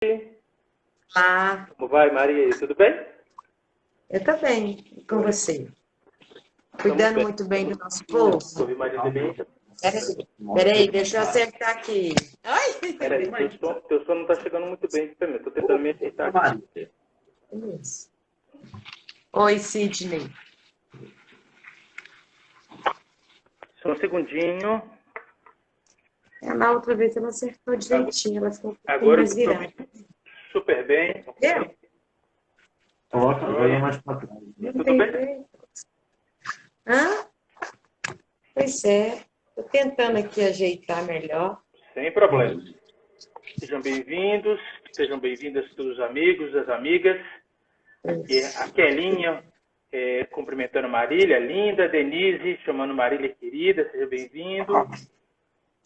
Olá, Como vai, Maria? Tudo bem? eu também, e com você. Estamos Cuidando bem. muito bem do nosso povo. Ouvi Marília bem? Peraí, deixa eu acertar aqui. Ai, Peraí, teu som não está chegando muito bem aqui para mim. Estou tentando me ajeitar aqui. Isso. Oi, Sidney. Só um segundinho. Na outra vez ela acertou direitinho, ela ficou um pouquinho Agora eu mais estou virada. super bem. Entendeu? Coloca agora mais para trás. Tudo bem? Hã? Pois é. Estou tentando aqui ajeitar melhor. Sem problema. Sejam bem-vindos, sejam bem-vindas todos os amigos, as amigas. Aqui a Kelinha cumprimentando Marília, linda. Denise chamando Marília querida, seja bem-vindo.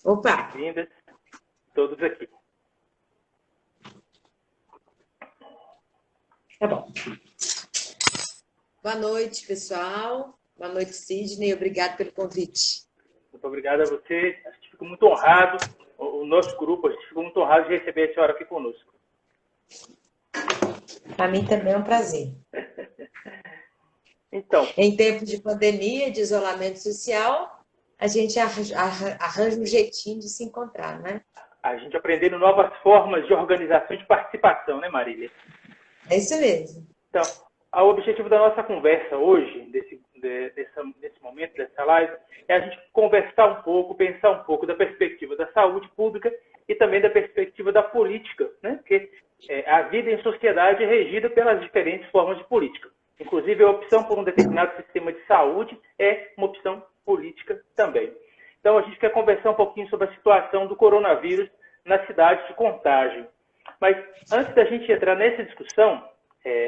Opa! Bem-vindas todos aqui. Tá bom. Boa noite, pessoal. Boa noite, Sidney. Obrigado pelo convite. Muito obrigado a você. A gente fica muito honrado, o nosso grupo, a gente fica muito honrado de receber a senhora aqui conosco. Para mim também é um prazer. Então, Em tempos de pandemia, de isolamento social, a gente arranja um jeitinho de se encontrar, né? a gente aprendendo novas formas de organização e de participação, né, Marília? É isso mesmo. Então, o objetivo da nossa conversa hoje, nesse momento, dessa live, é a gente conversar um pouco, pensar um pouco da perspectiva da saúde pública e também da perspectiva da política, né? Porque a vida em sociedade é regida pelas diferentes formas de política. Inclusive, a opção por um determinado sistema de saúde é uma opção política também. Então, a gente quer conversar um pouquinho sobre a situação do coronavírus na cidade de Contagem. Mas, antes da gente entrar nessa discussão,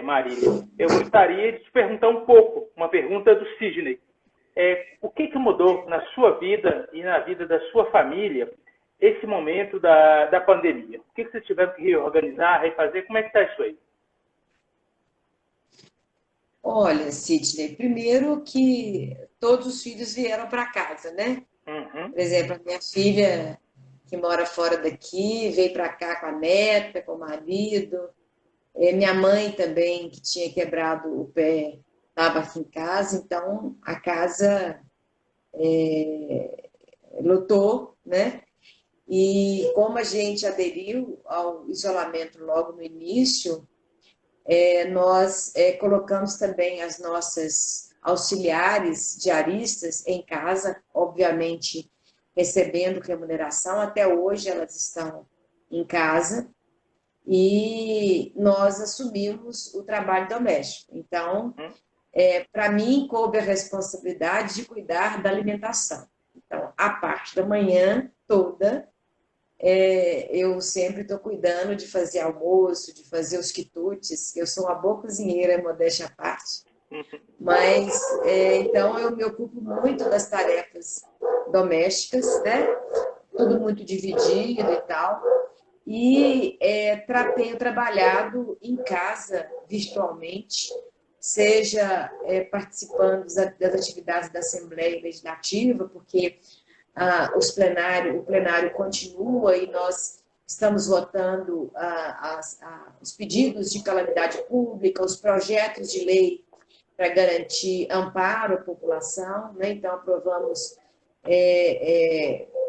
Marília, eu gostaria de te perguntar um pouco, uma pergunta do Sidney. O que mudou na sua vida e na vida da sua família esse momento da pandemia? O que vocês tiveram que reorganizar, refazer? Como é que está isso aí? Olha, Sidney, primeiro que todos os filhos vieram para casa, né? Uhum. Por exemplo, a minha filha, que mora fora daqui, veio para cá com a neta, com o marido. Minha mãe também, que tinha quebrado o pé, estava aqui em casa, então a casa lotou, né? E como a gente aderiu ao isolamento logo no início, nós colocamos também as nossas auxiliares diaristas em casa, obviamente recebendo remuneração. Até hoje elas estão em casa e nós assumimos o trabalho doméstico. Então, para mim, coube a responsabilidade de cuidar da alimentação. Então, a parte da manhã toda, eu sempre estou cuidando de fazer almoço, de fazer os quitutes. Eu sou uma boa cozinheira, modéstia à parte. Mas, então, eu me ocupo muito das tarefas domésticas, né? Tudo muito dividido e tal. E tenho trabalhado em casa, virtualmente, seja participando das atividades da Assembleia Legislativa, porque o plenário continua e nós estamos votando os pedidos de calamidade pública, os projetos de lei para garantir amparo à população, né? Então, aprovamos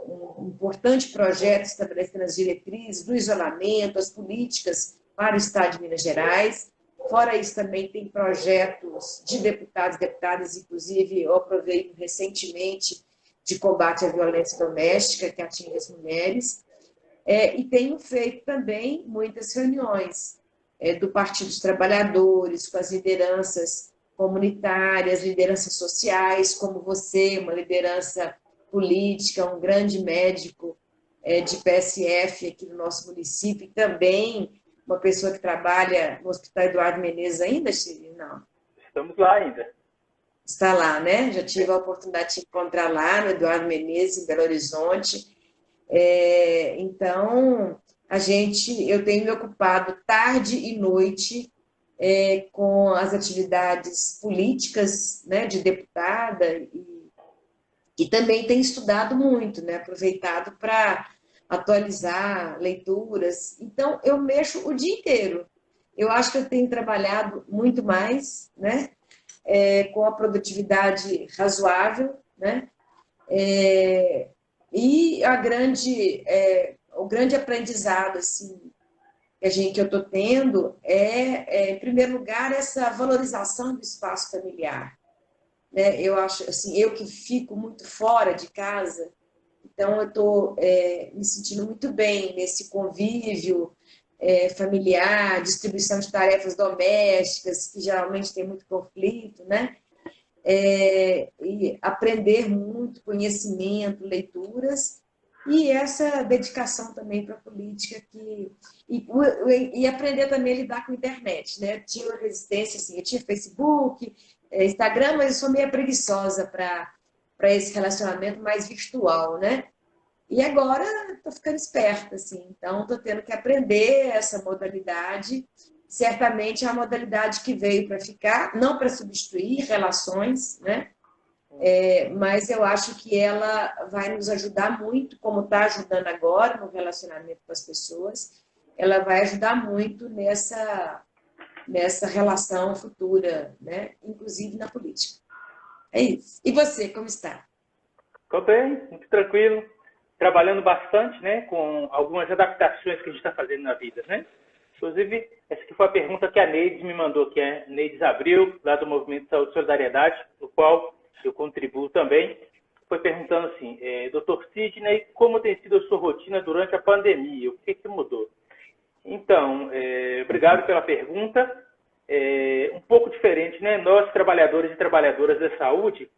um importante projeto estabelecendo as diretrizes do isolamento, as políticas para o Estado de Minas Gerais. Fora isso, também tem projetos de deputados e deputadas, inclusive eu aprovei recentemente de combate à violência doméstica, que atinge as mulheres, e tenho feito também muitas reuniões do Partido dos Trabalhadores, com as lideranças comunitárias, lideranças sociais, como você, uma liderança política, um grande médico de PSF aqui no nosso município, e também uma pessoa que trabalha no Hospital Eduardo Menezes ainda, Chile? Não. Estamos lá ainda. Está lá, né? Já tive a oportunidade de encontrar lá no Eduardo Menezes, em Belo Horizonte. Então, eu tenho me ocupado tarde e noite com as atividades políticas, né, de deputada e também tenho estudado muito, né, aproveitado para atualizar leituras. Então, eu mexo o dia inteiro. Eu acho que eu tenho trabalhado muito mais, né? Com a produtividade razoável, né? E o grande aprendizado assim, que eu estou tendo em primeiro lugar, essa valorização do espaço familiar. Né? Eu acho assim, eu que fico muito fora de casa, então eu estou me sentindo muito bem nesse convívio familiar, distribuição de tarefas domésticas, que geralmente tem muito conflito, né? E aprender muito, conhecimento, leituras, e essa dedicação também para a política, e aprender também a lidar com a internet. Né? Eu tinha uma resistência, assim, eu tinha Facebook, Instagram, mas eu sou meio preguiçosa para esse relacionamento mais virtual, né? E agora estou ficando esperta, assim, então estou tendo que aprender essa modalidade. Certamente é uma modalidade que veio para ficar, não para substituir relações, né? Mas eu acho que ela vai nos ajudar muito, como está ajudando agora no relacionamento com as pessoas, ela vai ajudar muito nessa relação futura, né? Inclusive na política. É isso. E você, como está? Estou bem, muito tranquilo, trabalhando bastante, né, com algumas adaptações que a gente está fazendo na vida, né? Inclusive, essa aqui foi a pergunta que a Neides me mandou, que é Neides Abril, lá do Movimento Saúde e Solidariedade, do qual eu contribuo também. Foi perguntando assim, Dr. Sidney, como tem sido a sua rotina durante a pandemia? O que mudou? Então, obrigado pela pergunta. Um pouco diferente, né? Nós, trabalhadores e trabalhadoras da saúde,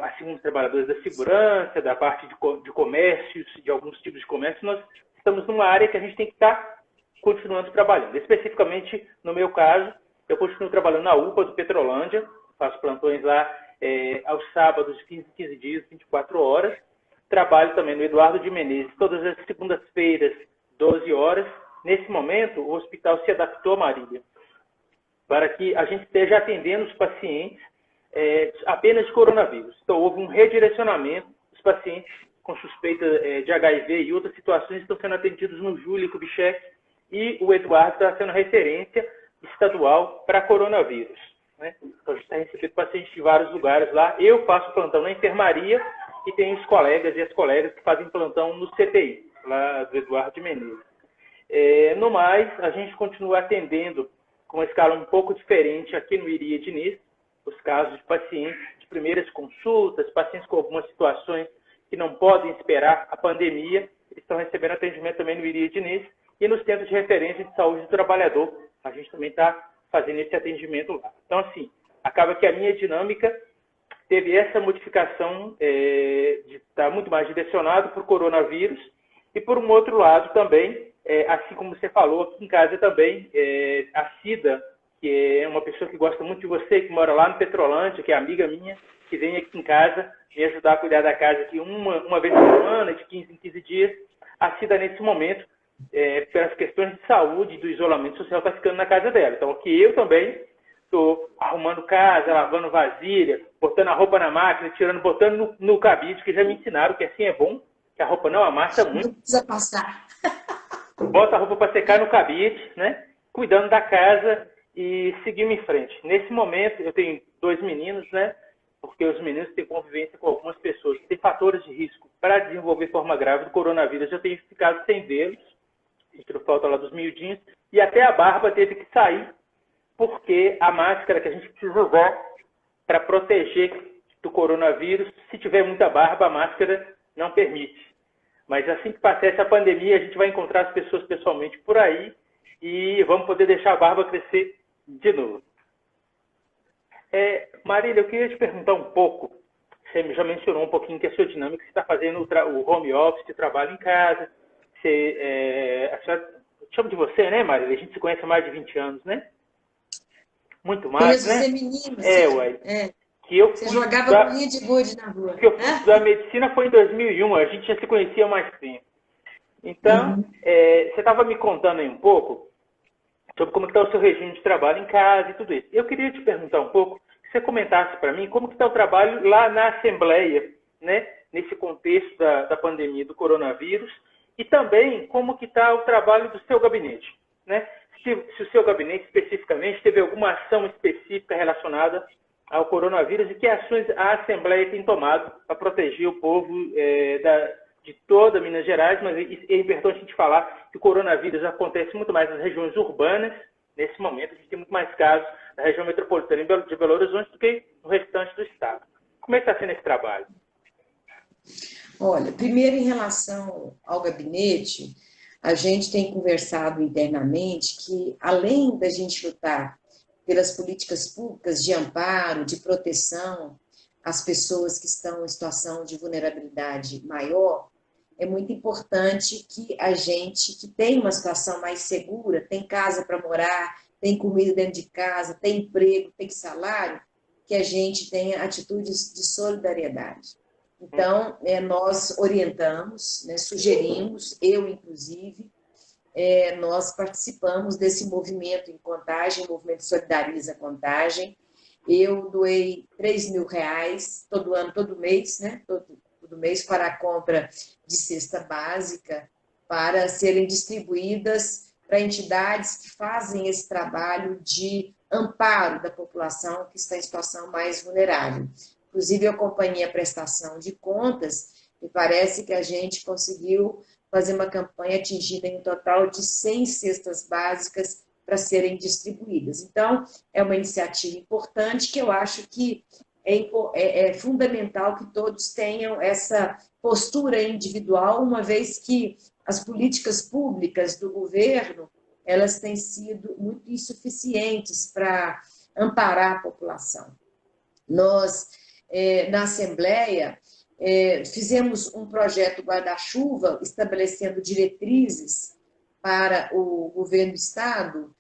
assim como os trabalhadores da segurança, da parte de comércios, de alguns tipos de comércio, nós estamos numa área que a gente tem que estar continuando trabalhando. Especificamente, no meu caso, eu continuo trabalhando na UPA do Petrolândia, faço plantões lá aos sábados, 15 dias, 24 horas. Trabalho também no Eduardo de Menezes, todas as segundas-feiras, 12 horas. Nesse momento, o hospital se adaptou, Marília, para que a gente esteja atendendo os pacientes apenas de coronavírus. Então, houve um redirecionamento. Os pacientes com suspeita de HIV e outras situações estão sendo atendidos no Júlio Kubitschek, e o Eduardo está sendo referência estadual para coronavírus. Né? Então, a gente está recebendo pacientes de vários lugares lá. Eu faço plantão na enfermaria e tem os colegas e as colegas que fazem plantão no CTI, lá do Eduardo de Menezes. No mais, a gente continua atendendo com uma escala um pouco diferente aqui no Iria Diniz, os casos de pacientes de primeiras consultas, pacientes com algumas situações que não podem esperar a pandemia, eles estão recebendo atendimento também no Iria Diniz, e nos centros de referência de saúde do trabalhador, a gente também está fazendo esse atendimento lá. Então, assim, acaba que a minha dinâmica teve essa modificação de estar muito mais direcionado para o coronavírus, e por um outro lado também, assim como você falou, aqui em casa também, a Cida, que é uma pessoa que gosta muito de você, que mora lá no Petrolândia, que é amiga minha, que vem aqui em casa me ajudar a cuidar da casa aqui uma vez por semana, de 15 em 15 dias. A Cida, nesse momento, pelas questões de saúde e do isolamento social, está ficando na casa dela. Então, aqui eu também estou arrumando casa, lavando vasilha, botando a roupa na máquina, botando no cabide, que já me ensinaram que assim é bom, que a roupa não amassa muito. Não precisa passar. Bota a roupa para secar no cabide, né? Cuidando da casa e seguindo em frente. Nesse momento, eu tenho 2 meninos, né? Porque os meninos têm convivência com algumas pessoas que têm fatores de risco para desenvolver forma grave do coronavírus. Eu tenho ficado sem vê-los, por falta lá dos miudinhos, e até a barba teve que sair, porque a máscara que a gente precisa usar para proteger do coronavírus, se tiver muita barba, a máscara não permite. Mas assim que passar essa pandemia, a gente vai encontrar as pessoas pessoalmente por aí e vamos poder deixar a barba crescer de novo. Marília, eu queria te perguntar um pouco, você já mencionou um pouquinho que a sua dinâmica, você está fazendo o home office, trabalho em casa, a senhora, eu chamo de você, né, Marília? A gente se conhece há mais de 20 anos, né? Muito mais, né? Você menino, ué. Que eu fui jogava bolinha de gude na rua. Que eu fui estudar medicina foi em 2001, a gente já se conhecia há mais tempo. Então, você estava me contando aí um pouco sobre como está o seu regime de trabalho em casa e tudo isso. Eu queria te perguntar um pouco, que você comentasse para mim como está o trabalho lá na Assembleia, né, nesse contexto da pandemia do coronavírus, e também como que está o trabalho do seu gabinete, né? Se o seu gabinete especificamente teve alguma ação específica relacionada ao coronavírus e que ações a Assembleia tem tomado para proteger o povo de toda Minas Gerais, mas é importante a gente falar que o coronavírus acontece muito mais nas regiões urbanas. Nesse momento, a gente tem muito mais casos na região metropolitana de Belo Horizonte do que no restante do estado. Como é que está sendo esse trabalho? Olha, primeiro em relação ao gabinete, a gente tem conversado internamente que, além da gente lutar pelas políticas públicas de amparo, de proteção às pessoas que estão em situação de vulnerabilidade maior, é muito importante que a gente que tem uma situação mais segura, tem casa para morar, tem comida dentro de casa, tem emprego, tem salário, que a gente tenha atitudes de solidariedade. Então, nós orientamos, né, sugerimos, eu inclusive, nós participamos desse movimento em Contagem, o movimento Solidariza Contagem. Eu doei R$3.000 todo ano, todo mês, né, todo mês para a compra de cesta básica, para serem distribuídas para entidades que fazem esse trabalho de amparo da população que está em situação mais vulnerável. Inclusive, eu acompanhei a prestação de contas e parece que a gente conseguiu fazer uma campanha atingindo em um total de 100 cestas básicas para serem distribuídas. Então, é uma iniciativa importante que eu acho que é fundamental que todos tenham essa postura individual, uma vez que as políticas públicas do governo, elas têm sido muito insuficientes para amparar a população. Nós, na Assembleia, fizemos um projeto guarda-chuva estabelecendo diretrizes para o governo do Estado,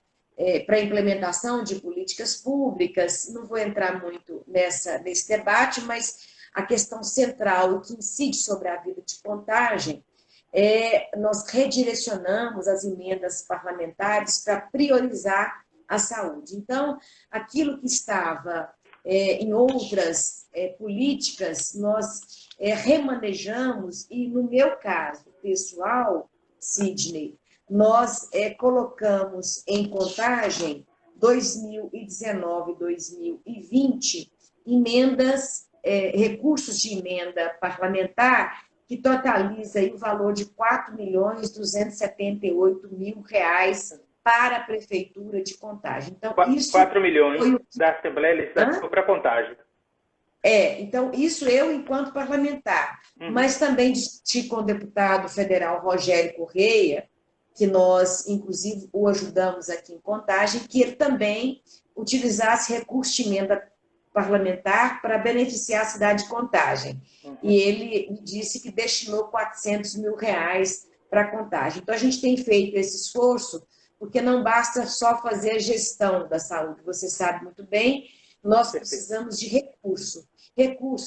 para a implementação de políticas públicas. Não vou entrar muito nesse debate, mas a questão central que incide sobre a vida de Contagem nós redirecionamos as emendas parlamentares para priorizar a saúde. Então, aquilo que estava em outras políticas, nós remanejamos e, no meu caso pessoal, Sidney, nós colocamos em Contagem 2019 2020 emendas, recursos de emenda parlamentar que totaliza aí o valor de R$4.278.000 para a Prefeitura de Contagem. Então, 4 milhões da Assembleia Legislativa para Contagem. Então, isso eu enquanto parlamentar, mas também com o deputado federal Rogério Correia, que nós, inclusive, o ajudamos aqui em Contagem, que ele também utilizasse recurso de emenda parlamentar para beneficiar a cidade de Contagem. E ele me disse que destinou R$400.000 para a Contagem. Então, a gente tem feito esse esforço, porque não basta só fazer a gestão da saúde, você sabe muito bem, nós precisamos de recurso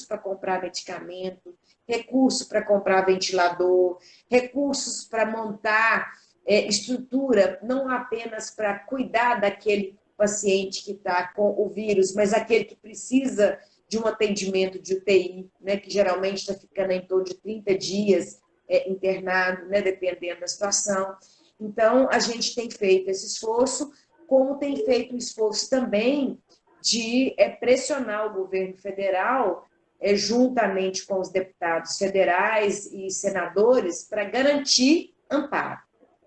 para comprar medicamento, recurso para comprar ventilador, recursos para montar estrutura, não apenas para cuidar daquele paciente que está com o vírus, mas aquele que precisa de um atendimento de UTI, né, que geralmente está ficando em torno de 30 dias internado, né, dependendo da situação. Então, a gente tem feito esse esforço, como tem feito o esforço também de pressionar o governo federal, juntamente com os deputados federais e senadores, para garantir amparo.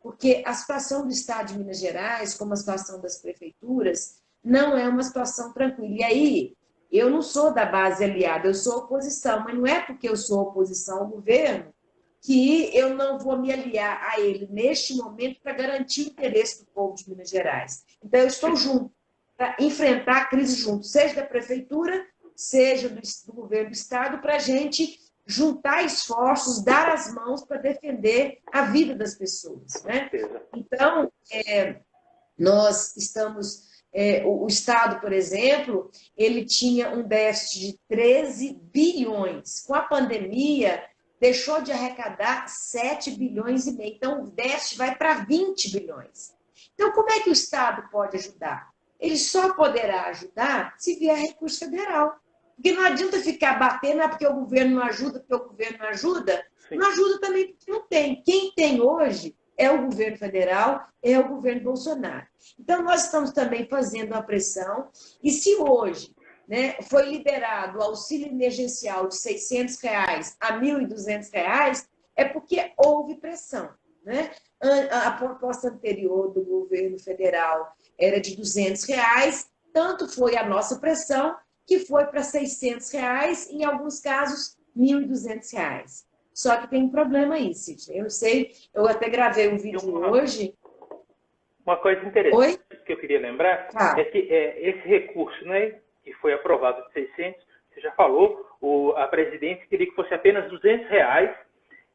Porque a situação do Estado de Minas Gerais, como a situação das prefeituras, não é uma situação tranquila. E aí, eu não sou da base aliada, eu sou oposição, mas não é porque eu sou oposição ao governo que eu não vou me aliar a ele neste momento para garantir o interesse do povo de Minas Gerais. Então, eu estou junto para enfrentar a crise junto, seja da prefeitura, seja do governo do Estado, para a gente juntar esforços, dar as mãos para defender a vida das pessoas, né? Então, nós estamos... o Estado, por exemplo, ele tinha um déficit de 13 bilhões. Com a pandemia, deixou de arrecadar 7,5 bilhões. Então, o déficit vai para 20 bilhões. Então, como é que o Estado pode ajudar? Ele só poderá ajudar se vier recurso federal. Porque não adianta ficar batendo, é porque o governo não ajuda, porque o governo não ajuda. Sim. Não ajuda também porque não tem. Quem tem hoje é o governo federal, é o governo Bolsonaro. Então, nós estamos também fazendo uma pressão, e se hoje, né, foi liberado o auxílio emergencial de R$ 600 a R$ 1.200, é porque houve pressão. Né? A proposta anterior do governo federal era de R$ 200, tanto foi a nossa pressão que foi para R$ 600, em alguns casos R$ 1.200. Só que tem um problema aí, Cid. Eu sei, eu até gravei um vídeo hoje. Uma coisa interessante que eu queria lembrar é que esse recurso, né, que foi aprovado de 600, você já falou, a presidência queria que fosse apenas R$ 200.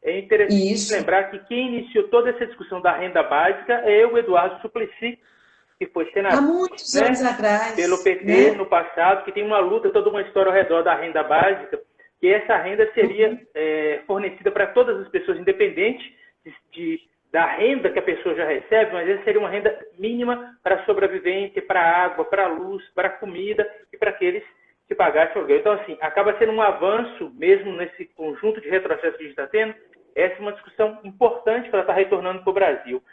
É interessante lembrar que quem iniciou toda essa discussão da renda básica é o Eduardo Suplicy, que foi senador há muitos anos atrás, pelo PT no passado, que tem uma luta, toda uma história ao redor da renda básica, que essa renda seria fornecida para todas as pessoas, independente da renda que a pessoa já recebe, mas essa seria uma renda mínima para sobrevivência, para água, para luz, para comida e para aqueles que pagassem o aluguel. Então, assim, acaba sendo um avanço, mesmo nesse conjunto de retrocesso que a gente está tendo. Essa é uma discussão importante para estar retornando para o Brasil.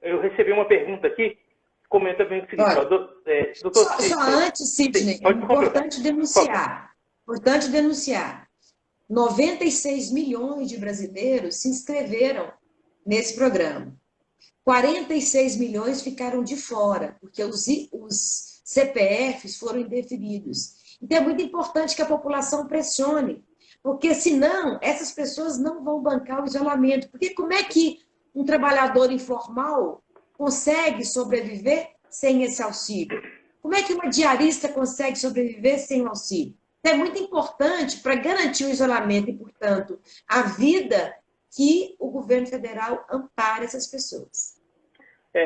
Eu recebi uma pergunta aqui, comenta bem o seguinte, doutor só antes, Sidney, é importante denunciar. Importante denunciar. 96 milhões de brasileiros se inscreveram nesse programa. 46 milhões ficaram de fora, porque os CPFs foram indeferidos. Então, é muito importante que a população pressione, porque senão essas pessoas não vão bancar o isolamento. Porque como é que um trabalhador informal consegue sobreviver sem esse auxílio? Como é que uma diarista consegue sobreviver sem o auxílio? Então, é muito importante para garantir o isolamento e, portanto, a vida, que o governo federal ampare essas pessoas.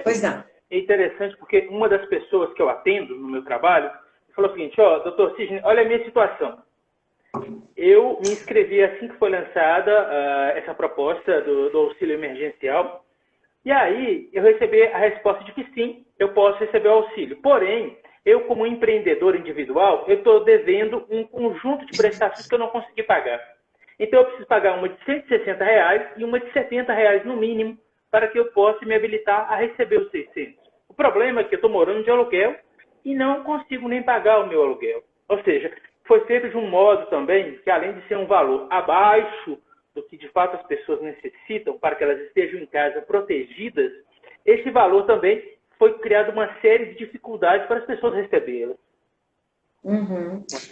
Pois não. É interessante porque uma das pessoas que eu atendo no meu trabalho falou o seguinte, doutor Sidney, olha a minha situação. Eu me inscrevi assim que foi lançada essa proposta do auxílio emergencial e aí eu recebi a resposta de que sim, eu posso receber o auxílio. Porém, eu como empreendedor individual, eu estou devendo um conjunto de prestações que eu não consegui pagar. Então eu preciso pagar uma de R$ 160 e uma de R$ 70 no mínimo para que eu possa me habilitar a receber os 600. O problema é que eu estou morando de aluguel e não consigo nem pagar o meu aluguel. Ou seja, foi feito de um modo também que, além de ser um valor abaixo do que de fato as pessoas necessitam para que elas estejam em casa protegidas, esse valor também foi criado uma série de dificuldades para as pessoas recebê-las.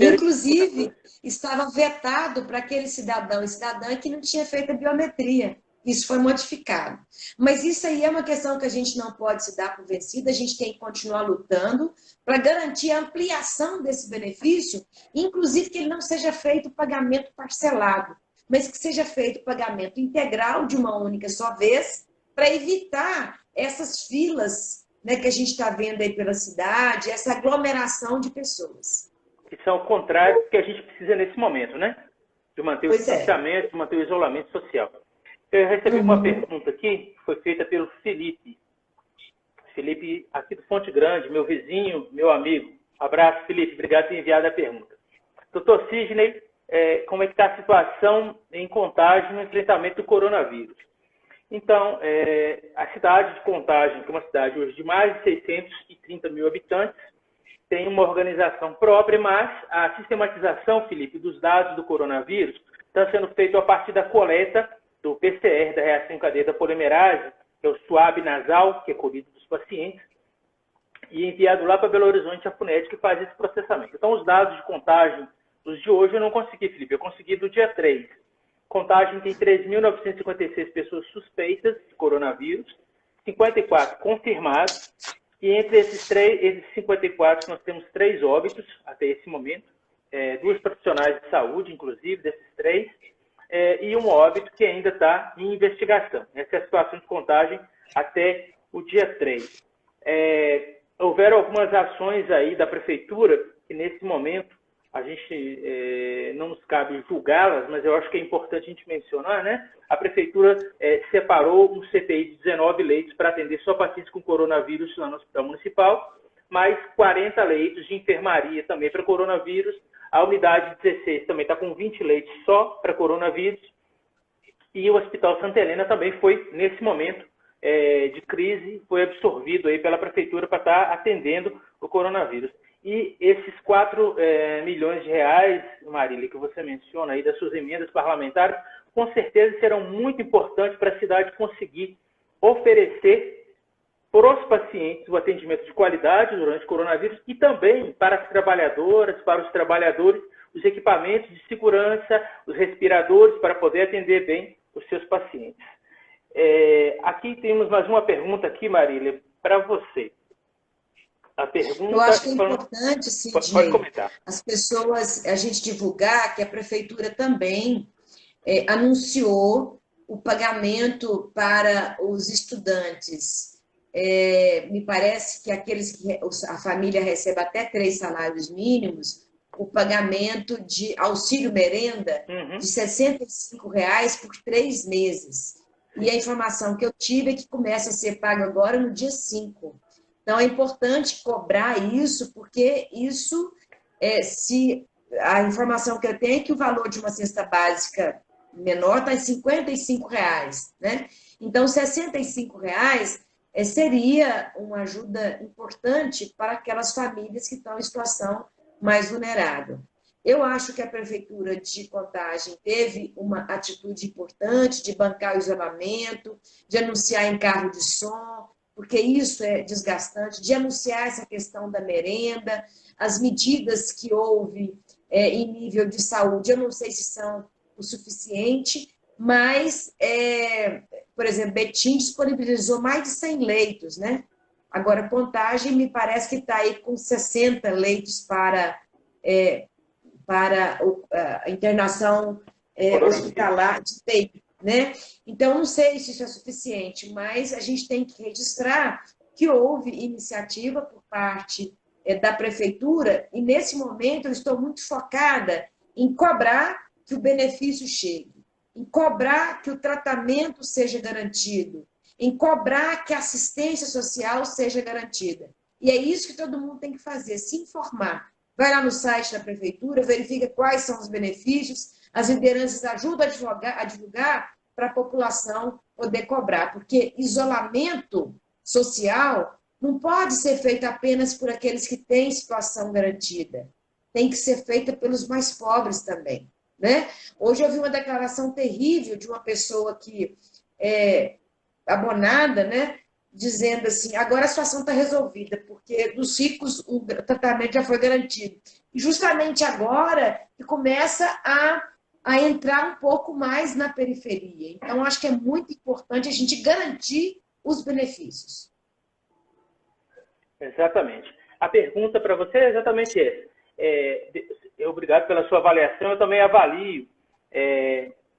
Inclusive, estava vetado para aquele cidadão e cidadã que não tinha feito a biometria. Isso foi modificado. Mas isso aí é uma questão que a gente não pode se dar por vencida, a gente tem que continuar lutando para garantir a ampliação desse benefício, inclusive que ele não seja feito pagamento parcelado, mas que seja feito pagamento integral de uma única só vez, para evitar essas filas, né, que a gente está vendo aí pela cidade, essa aglomeração de pessoas. Que são o contrário do que a gente precisa nesse momento, né? De manter o distanciamento, de manter o isolamento social. Eu recebi uma pergunta aqui, que foi feita pelo Felipe. Felipe, aqui do Fonte Grande, meu vizinho, meu amigo. Abraço, Felipe. Obrigado por ter enviado a pergunta. Doutor Sidney, como é que está a situação em Contagem no enfrentamento do coronavírus? Então, a cidade de Contagem, que é uma cidade hoje de mais de 630 mil habitantes, tem uma organização própria, mas a sistematização, Felipe, dos dados do coronavírus está sendo feita a partir da coleta do PCR, da reação em cadeia da polimerase, que é o suave nasal, que é colhido dos pacientes, e enviado lá para Belo Horizonte, a FUNED, que faz esse processamento. Então, os dados de Contagem, os de hoje, eu não consegui, Felipe, eu consegui do dia 3. Contagem tem 3.956 pessoas suspeitas de coronavírus, 54 confirmados, e entre esses 54 nós temos 3 óbitos até esse momento, 2 profissionais de saúde, inclusive, desses 3, e um óbito que ainda está em investigação. Essa é a situação de Contagem até o dia 3. Houveram algumas ações aí da Prefeitura que, nesse momento, a gente não nos cabe julgá-las, mas eu acho que é importante a gente mencionar, né? A Prefeitura separou um CTI de 19 leitos para atender só pacientes com coronavírus lá no Hospital Municipal. mais 40 leitos de enfermaria também para coronavírus. A unidade 16 também está com 20 leitos só para coronavírus. E o Hospital Santa Helena também foi, nesse momento de crise, foi absorvido aí pela Prefeitura para estar atendendo o coronavírus. E esses 4 milhões de reais, Marília, que você menciona aí das suas emendas parlamentares, com certeza serão muito importantes para a cidade conseguir oferecer para os pacientes o atendimento de qualidade durante o coronavírus e também para as trabalhadoras, para os trabalhadores, os equipamentos de segurança, os respiradores, para poder atender bem os seus pacientes. Aqui temos mais uma pergunta aqui, Marília, para você. A pergunta... Eu acho que é importante, Sidney, pode comentar. As pessoas, a gente divulgar que a Prefeitura também anunciou o pagamento para os estudantes. Me parece que aqueles que a família recebe até 3 salários mínimos, o pagamento de auxílio merenda de R$ 65 por 3 meses. E a informação que eu tive é que começa a ser pago agora no dia 5. Então, é importante cobrar isso, porque isso, se a informação que eu tenho é que o valor de uma cesta básica menor está em R$ 55, né? Então, R$ 65 seria uma ajuda importante para aquelas famílias que estão em situação mais vulnerável. Eu acho que a Prefeitura de Contagem teve uma atitude importante de bancar o isolamento, de anunciar encargo de som, porque isso é desgastante, de anunciar essa questão da merenda, as medidas que houve em nível de saúde, eu não sei se são o suficiente, mas, por exemplo, Betim disponibilizou mais de 100 leitos, né? Agora, Contagem me parece que está aí com 60 leitos para a internação hospitalar de UTI, né? Então, não sei se isso é suficiente, mas a gente tem que registrar que houve iniciativa por parte da Prefeitura e, nesse momento, eu estou muito focada em cobrar que o benefício chegue, em cobrar que o tratamento seja garantido, em cobrar que a assistência social seja garantida. E é isso que todo mundo tem que fazer, se informar. Vai lá no site da Prefeitura, verifica quais são os benefícios, as lideranças ajudam a divulgar para a população poder cobrar, porque isolamento social não pode ser feito apenas por aqueles que têm situação garantida, tem que ser feita pelos mais pobres também, né? Hoje eu vi uma declaração terrível de uma pessoa que abonada, né? Dizendo assim, agora a situação está resolvida, porque dos ricos o tratamento já foi garantido. E justamente agora que começa a entrar um pouco mais na periferia. Então, acho que é muito importante a gente garantir os benefícios. Exatamente. A pergunta para você é exatamente essa. Obrigado pela sua avaliação, eu também avalio.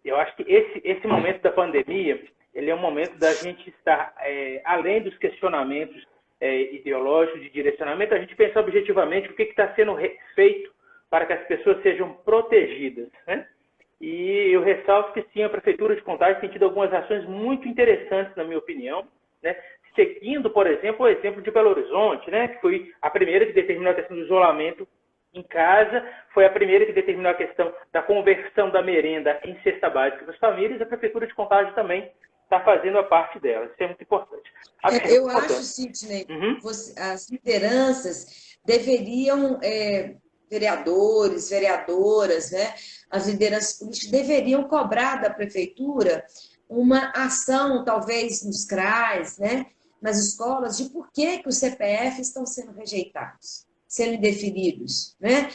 Eu acho que esse momento da pandemia, ele é um momento da gente estar, além dos questionamentos ideológicos de direcionamento, a gente pensar objetivamente o que está sendo feito para que as pessoas sejam protegidas, né? E eu ressalto que sim, a Prefeitura de Contagem tem tido algumas ações muito interessantes, na minha opinião, né? Seguindo, por exemplo, o exemplo de Belo Horizonte, né? Que foi a primeira que determinou a questão do isolamento em casa, foi a primeira que determinou a questão da conversão da merenda em cesta básica das famílias, a Prefeitura de Contagem também está fazendo a parte dela. Isso é muito importante. Eu acho, Sidney, as lideranças deveriam, vereadores, vereadoras, né, as lideranças políticas deveriam cobrar da Prefeitura uma ação, talvez nos CRAs, né, nas escolas, de por que os CPFs estão sendo rejeitados, sendo indefinidos, né?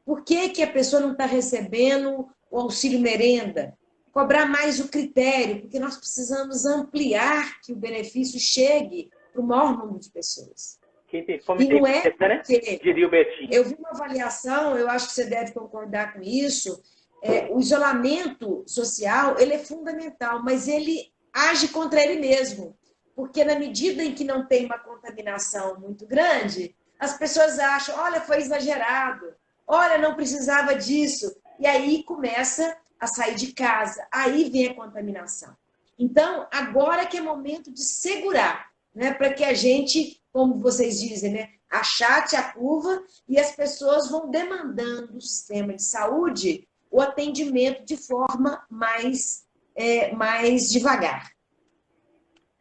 Por que a pessoa não está recebendo o auxílio merenda? Cobrar mais o critério, porque nós precisamos ampliar que o benefício chegue para o maior número de pessoas. Quem tem fome tem sede, né? Diria o Betinho. Eu vi uma avaliação, eu acho que você deve concordar com isso, o isolamento social, ele é fundamental, mas ele age contra ele mesmo, porque na medida em que não tem uma contaminação muito grande, as pessoas acham, olha, foi exagerado, olha, não precisava disso, e aí começa a sair de casa, aí vem a contaminação. Então, agora que é momento de segurar, né, para que a gente, como vocês dizem, né, achate a curva e as pessoas vão demandando do sistema de saúde o atendimento de forma mais devagar.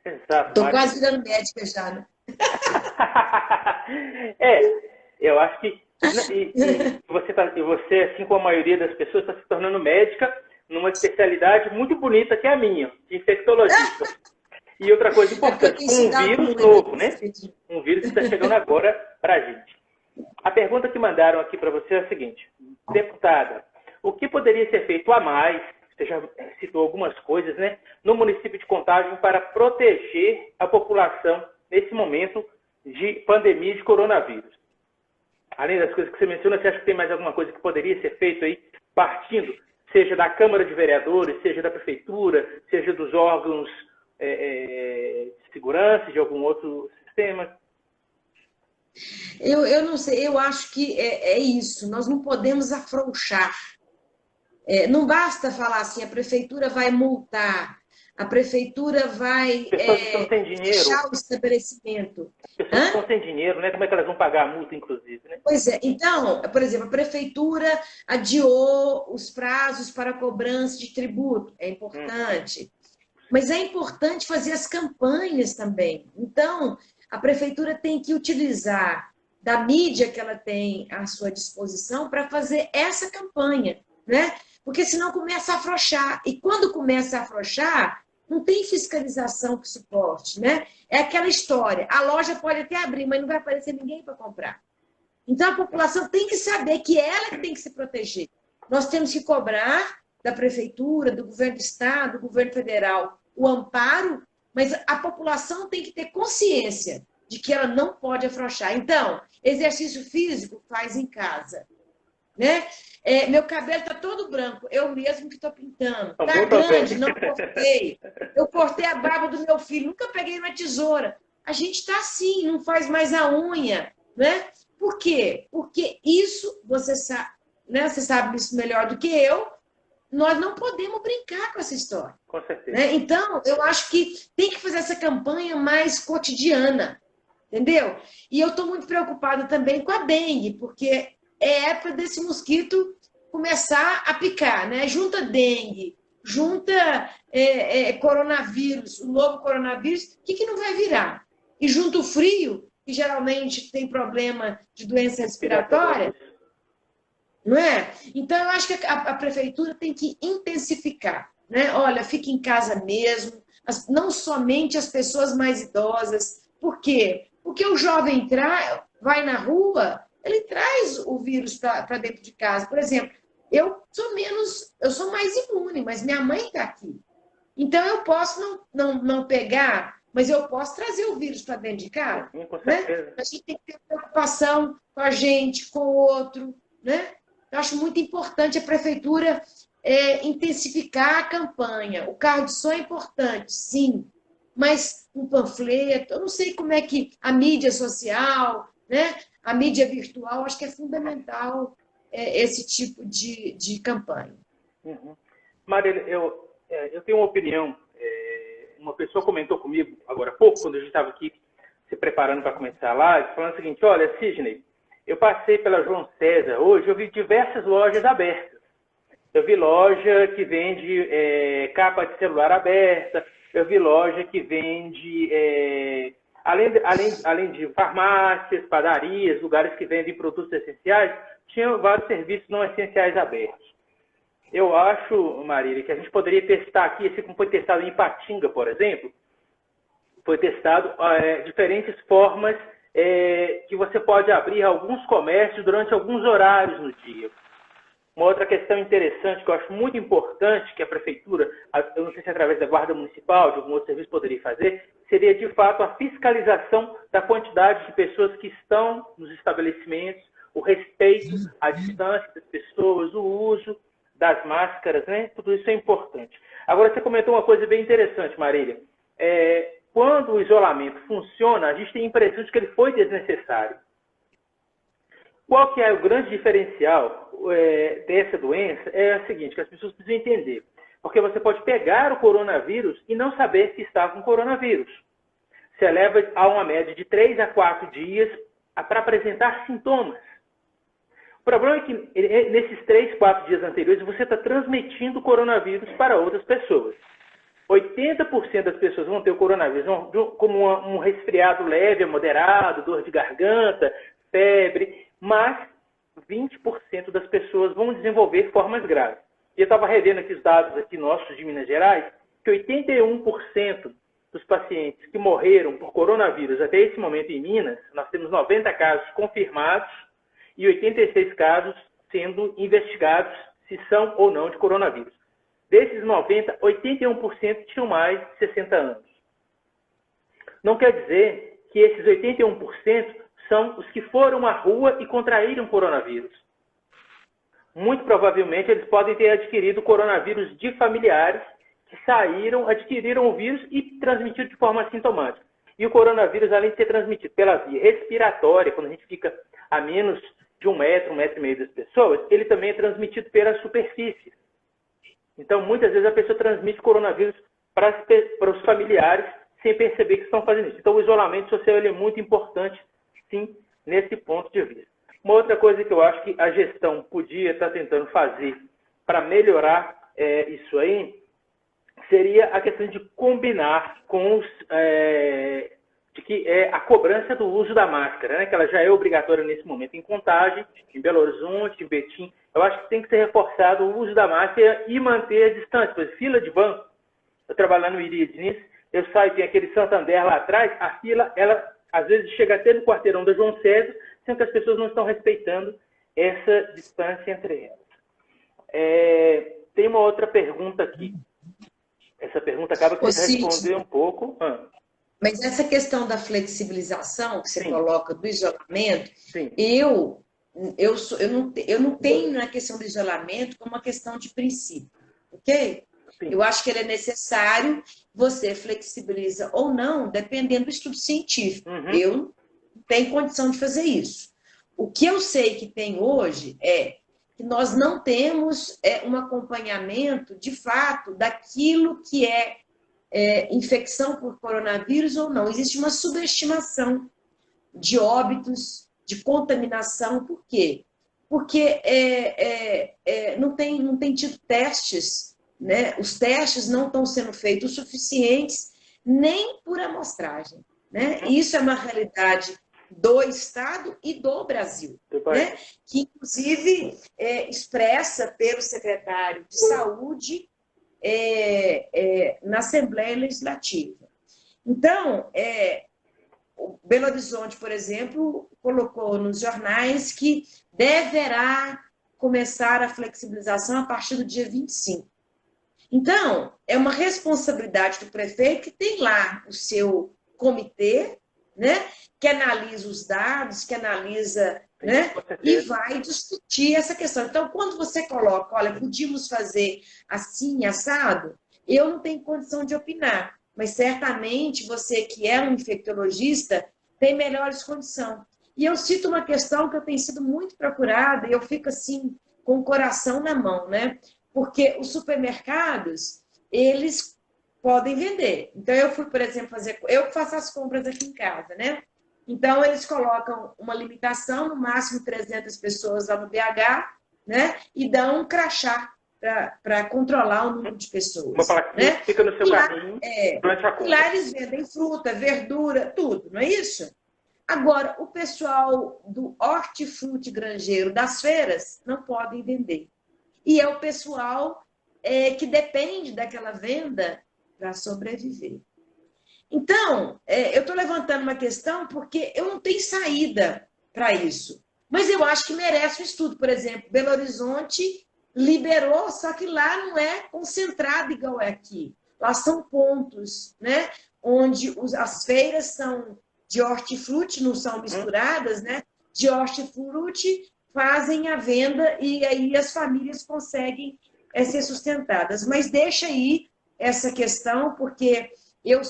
Exato. Estou quase virando médica já, né? Eu acho que você, assim como a maioria das pessoas, está se tornando médica numa especialidade muito bonita que é a minha, de infectologista. E outra coisa importante, com um vírus novo, né? Um vírus que está chegando agora para a gente. A pergunta que mandaram aqui para você é a seguinte: deputada, o que poderia ser feito a mais, você já citou algumas coisas, né, no município de Contagem para proteger a população nesse momento de pandemia de coronavírus? Além das coisas que você menciona, você acha que tem mais alguma coisa que poderia ser feito aí, partindo, seja da Câmara de Vereadores, seja da Prefeitura, seja dos órgãos de segurança, de algum outro sistema? Eu não sei, eu acho que é isso, nós não podemos afrouxar. Não basta falar assim, a prefeitura vai multar, a prefeitura vai pessoas que não têm dinheiro, fechar o estabelecimento. Pessoas que não têm dinheiro, né? Como é que elas vão pagar a multa, inclusive? Né? Pois é, então, por exemplo, a prefeitura adiou os prazos para cobrança de tributo, é importante. Mas é importante fazer as campanhas também. Então, a prefeitura tem que utilizar da mídia que ela tem à sua disposição para fazer essa campanha, né? Porque senão começa a afrouxar. E quando começa a afrouxar, não tem fiscalização que suporte, né? É aquela história. A loja pode até abrir, mas não vai aparecer ninguém para comprar. Então, a população tem que saber que ela tem que se proteger. Nós temos que cobrar da prefeitura, do governo do estado, do governo federal, o amparo, mas a população tem que ter consciência de que ela não pode afrouxar. Então, exercício físico faz em casa, né? Meu cabelo está todo branco, eu mesmo que estou pintando. Está grande, não cortei. Eu cortei a barba do meu filho, nunca peguei uma tesoura. A gente está assim, não faz mais a unha, né? Por quê? Porque isso, você sabe, né? Você sabe isso melhor do que eu, nós não podemos brincar com essa história. Com certeza. Né? Então, eu acho que tem que fazer essa campanha mais cotidiana, entendeu? E eu estou muito preocupada também com a dengue, porque é época desse mosquito começar a picar, né? Junta dengue, junta coronavírus, o novo coronavírus, o que não vai virar? E junto o frio, que geralmente tem problema de doença respiratória, não é? Então, eu acho que a prefeitura tem que intensificar, né? Olha, fique em casa mesmo, não somente as pessoas mais idosas. Por quê? Porque o jovem vai na rua, ele traz o vírus para dentro de casa. Por exemplo, eu sou mais imune, mas minha mãe está aqui. Então, eu posso não pegar, mas eu posso trazer o vírus para dentro de casa. Né? A gente tem que ter preocupação com a gente, com o outro, né? Eu acho muito importante a prefeitura intensificar a campanha. O carro de som é importante, sim, mas um panfleto, eu não sei como é que a mídia social, né? A mídia virtual, acho que é fundamental esse tipo de campanha. Uhum. Marília, eu tenho uma opinião. Uma pessoa comentou comigo agora há pouco, quando a gente estava aqui se preparando para começar a live, falando o seguinte: olha, Sidney, eu passei pela João César hoje, eu vi diversas lojas abertas. Eu vi loja que vende capa de celular aberta, eu vi loja que vende, além de farmácias, padarias, lugares que vendem produtos essenciais, tinham vários serviços não essenciais abertos. Eu acho, Marília, que a gente poderia testar aqui, assim como foi testado em Ipatinga, por exemplo, foi testado diferentes formas que você pode abrir alguns comércios durante alguns horários no dia. Uma outra questão interessante, que eu acho muito importante, que a prefeitura, eu não sei se através da guarda municipal, de algum outro serviço poderia fazer, seria de fato a fiscalização da quantidade de pessoas que estão nos estabelecimentos, o respeito à distância das pessoas, o uso das máscaras, né? Tudo isso é importante. Agora, você comentou uma coisa bem interessante, Marília. Quando o isolamento funciona, a gente tem a impressão de que ele foi desnecessário. Qual que é o grande diferencial dessa doença? É o seguinte, que as pessoas precisam entender. Porque você pode pegar o coronavírus e não saber que está com coronavírus. se eleva a uma média de 3 a 4 dias para apresentar sintomas. O problema é que nesses 3, 4 dias anteriores você está transmitindo o coronavírus para outras pessoas. 80% das pessoas vão ter o coronavírus como um resfriado leve a moderado, dor de garganta, febre, mas 20% das pessoas vão desenvolver formas graves. E eu estava revendo aqui os dados aqui nossos de Minas Gerais, que 81% dos pacientes que morreram por coronavírus até esse momento em Minas, nós temos 90 casos confirmados e 86 casos sendo investigados se são ou não de coronavírus. Desses 90, 81% tinham mais de 60 anos. Não quer dizer que esses 81% são os que foram à rua e contraíram coronavírus. Muito provavelmente eles podem ter adquirido coronavírus de familiares que saíram, adquiriram o vírus e transmitiram de forma assintomática. E o coronavírus, além de ser transmitido pela via respiratória, quando a gente fica a menos de 1 metro, 1,5 metro das pessoas, ele também é transmitido pela superfície. Então, muitas vezes a pessoa transmite coronavírus para os familiares sem perceber que estão fazendo isso. Então, o isolamento social ele é muito importante, sim, nesse ponto de vista. Uma outra coisa que eu acho que a gestão podia estar tentando fazer para melhorar isso aí seria a questão de combinar com a cobrança do uso da máscara, né, que ela já é obrigatória nesse momento em Contagem, em Belo Horizonte, em Betim. Eu acho que tem que ser reforçado o uso da máscara e manter a distância. Por exemplo, fila de banco, eu trabalho no Iria Diniz, eu saio, tem aquele Santander lá atrás, a fila, ela às vezes chega até no quarteirão da João César, sendo que as pessoas não estão respeitando essa distância entre elas. Tem uma outra pergunta aqui. Essa pergunta acaba que você respondeu um pouco. Mas essa questão da flexibilização que você Sim. coloca do isolamento, Sim. eu não tenho na questão do isolamento como uma questão de princípio, ok? Sim. Eu acho que ele é necessário, você flexibiliza ou não, dependendo do estudo científico. Uhum. Eu não tenho condição de fazer isso. O que eu sei que tem hoje é que nós não temos um acompanhamento, de fato, daquilo que é infecção por coronavírus ou não. Existe uma subestimação de óbitos, de contaminação. Por quê? Porque não tem tido testes, né? Os testes não estão sendo feitos o suficientes, nem por amostragem, né? E isso é uma realidade do Estado e do Brasil, né? Que, inclusive, expressa pelo secretário de Saúde na Assembleia Legislativa. Então, o Belo Horizonte, por exemplo, colocou nos jornais que deverá começar a flexibilização a partir do dia 25. Então, é uma responsabilidade do prefeito que tem lá o seu comitê, né, que analisa os dados, que analisa, né, e vai discutir essa questão. Então, quando você coloca, olha, podíamos fazer assim, assado, eu não tenho condição de opinar, mas certamente você que é um infectologista tem melhores condições. E eu cito uma questão que eu tenho sido muito procurada e eu fico assim, com o coração na mão, né? Porque os supermercados, eles podem vender. Então, eu fui, por exemplo, eu faço as compras aqui em casa, né? Então, eles colocam uma limitação, no máximo 300 pessoas lá no BH, né? E dão um crachá para controlar o número de pessoas. Uma plaquinha, né? Fica no seu carrinho durante a compra. E lá eles vendem fruta, verdura, tudo, não é isso? Agora, o pessoal do hortifruti granjeiro das feiras não podem vender. E é o pessoal que depende daquela venda para sobreviver. Então, eu estou levantando uma questão porque eu não tenho saída para isso. Mas eu acho que merece um estudo. Por exemplo, Belo Horizonte liberou, só que lá não é concentrado igual é aqui. Lá são pontos, né? Onde as feiras são de hortifruti, não são misturadas, né? De hortifruti fazem a venda e aí as famílias conseguem ser sustentadas. Mas deixa aí essa questão, porque eu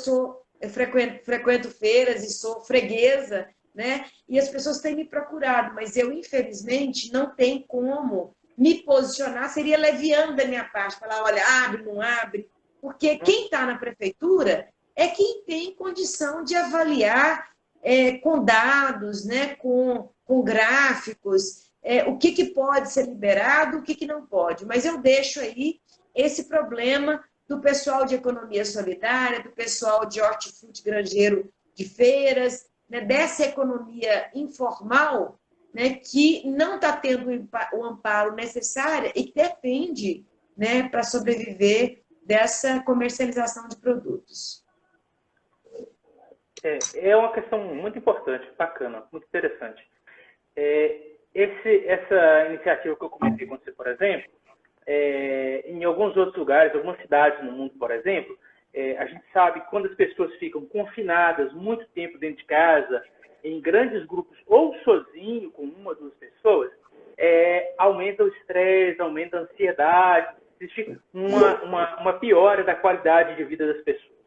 frequento feiras e sou freguesa, né? E as pessoas têm me procurado, mas eu, infelizmente, não tenho como me posicionar. Seria leviano da minha parte, falar, olha, abre, não abre, porque quem está na prefeitura é quem tem condição de avaliar com dados, né, com gráficos, o que pode ser liberado, o que não pode. Mas eu deixo aí esse problema do pessoal de economia solidária, do pessoal de hortifruti granjeiro de feiras, né, dessa economia informal, né, que não está tendo o amparo necessário e que depende, né, para sobreviver dessa comercialização de produtos. É uma questão muito importante, bacana, muito interessante. Essa iniciativa que eu comentei com você, por exemplo, em alguns outros lugares, algumas cidades no mundo, por exemplo, a gente sabe que quando as pessoas ficam confinadas muito tempo dentro de casa, em grandes grupos ou sozinho, com uma ou duas pessoas, aumenta o estresse, aumenta a ansiedade, existe uma piora da qualidade de vida das pessoas.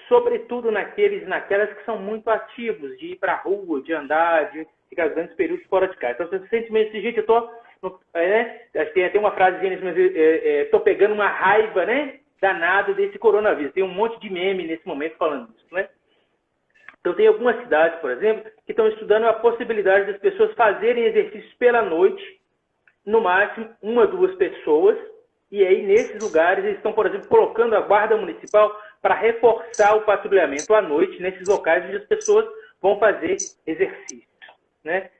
Sobretudo naquelas que são muito ativos, de ir para a rua, de andar, de ficar grandes períodos fora de casa. Então, você sente mesmo assim, gente, eu tô... tem até uma frase dizendo, estou pegando uma raiva, né, danada desse coronavírus. Tem um monte de meme nesse momento falando isso, né? Então, tem algumas cidades, por exemplo, que estão estudando a possibilidade das pessoas fazerem exercícios pela noite, no máximo, 1 ou 2 pessoas, e aí, nesses lugares, eles estão, por exemplo, colocando a guarda municipal para reforçar o patrulhamento à noite, nesses locais onde as pessoas vão fazer exercícios, né?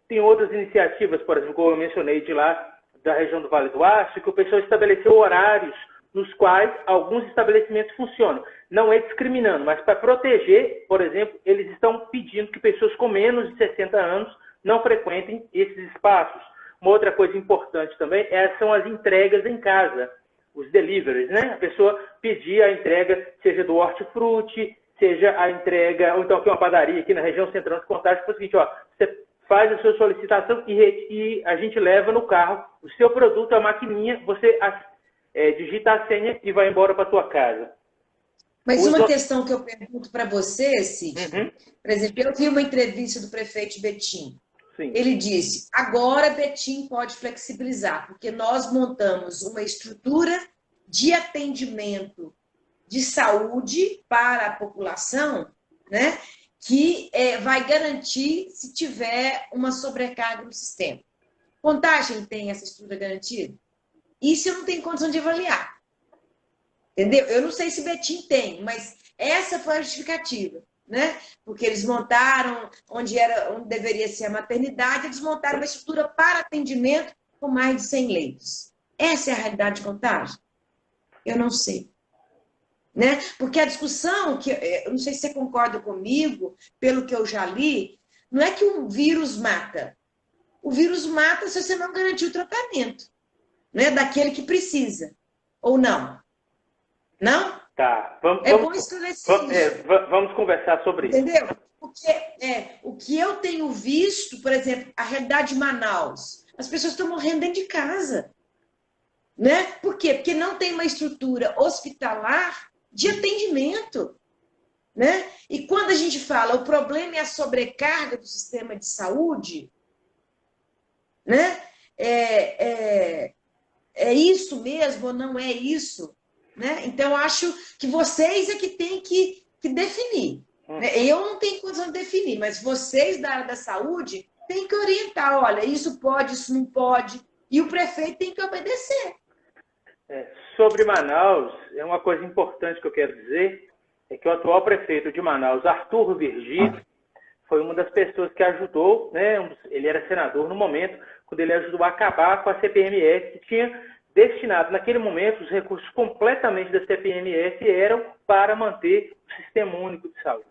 Tem outras iniciativas, por exemplo, como eu mencionei de lá, da região do Vale do Aço, que o pessoal estabeleceu horários nos quais alguns estabelecimentos funcionam. Não é discriminando, mas para proteger, por exemplo, eles estão pedindo que pessoas com menos de 60 anos não frequentem esses espaços. Uma outra coisa importante também são as entregas em casa, os deliveries, né? A pessoa pedir a entrega, seja do hortifruti, seja a entrega, ou então aqui uma padaria aqui na região central de Contagem, foi o seguinte, você faz a sua solicitação e a gente leva no carro o seu produto, a maquininha, você digita a senha e vai embora para a tua casa. Mas uma questão que eu pergunto para você, Cid, por exemplo, eu vi uma entrevista do prefeito Betim. Sim. Ele disse, agora Betim pode flexibilizar, porque nós montamos uma estrutura de atendimento de saúde para a população, né, que vai garantir se tiver uma sobrecarga no sistema. Contagem tem essa estrutura garantida? Isso eu não tenho condição de avaliar. Entendeu? Eu não sei se Betim tem, mas essa foi a justificativa, né? Porque eles montaram onde deveria ser a maternidade, eles montaram uma estrutura para atendimento com mais de 100 leitos. Essa é a realidade de Contagem? Eu não sei. Né? Porque a discussão, eu não sei se você concorda comigo, pelo que eu já li, não é que o vírus mata. O vírus mata se você não garantir o tratamento, né? Daquele que precisa. Ou não? Não? Tá. Bom esclarecer isso. Vamos conversar sobre isso. Entendeu? Porque o que eu tenho visto, por exemplo, a realidade de Manaus, as pessoas estão morrendo dentro de casa. Né? Por quê? Porque não tem uma estrutura hospitalar de atendimento. Né? E quando a gente fala o problema é a sobrecarga do sistema de saúde, né? É isso mesmo ou não é isso? Né? Então, acho que vocês é que têm que definir. Né? Eu não tenho condição de definir, mas vocês da área da saúde têm que orientar. Olha, isso pode, isso não pode. E o prefeito tem que obedecer. Sobre Manaus, uma coisa importante que eu quero dizer é que o atual prefeito de Manaus, Arthur Virgílio, foi uma das pessoas que ajudou, né? Ele era senador no momento, quando ele ajudou a acabar com a CPMF, que tinha destinado, naquele momento, os recursos completamente da CPMF eram para manter o Sistema Único de Saúde.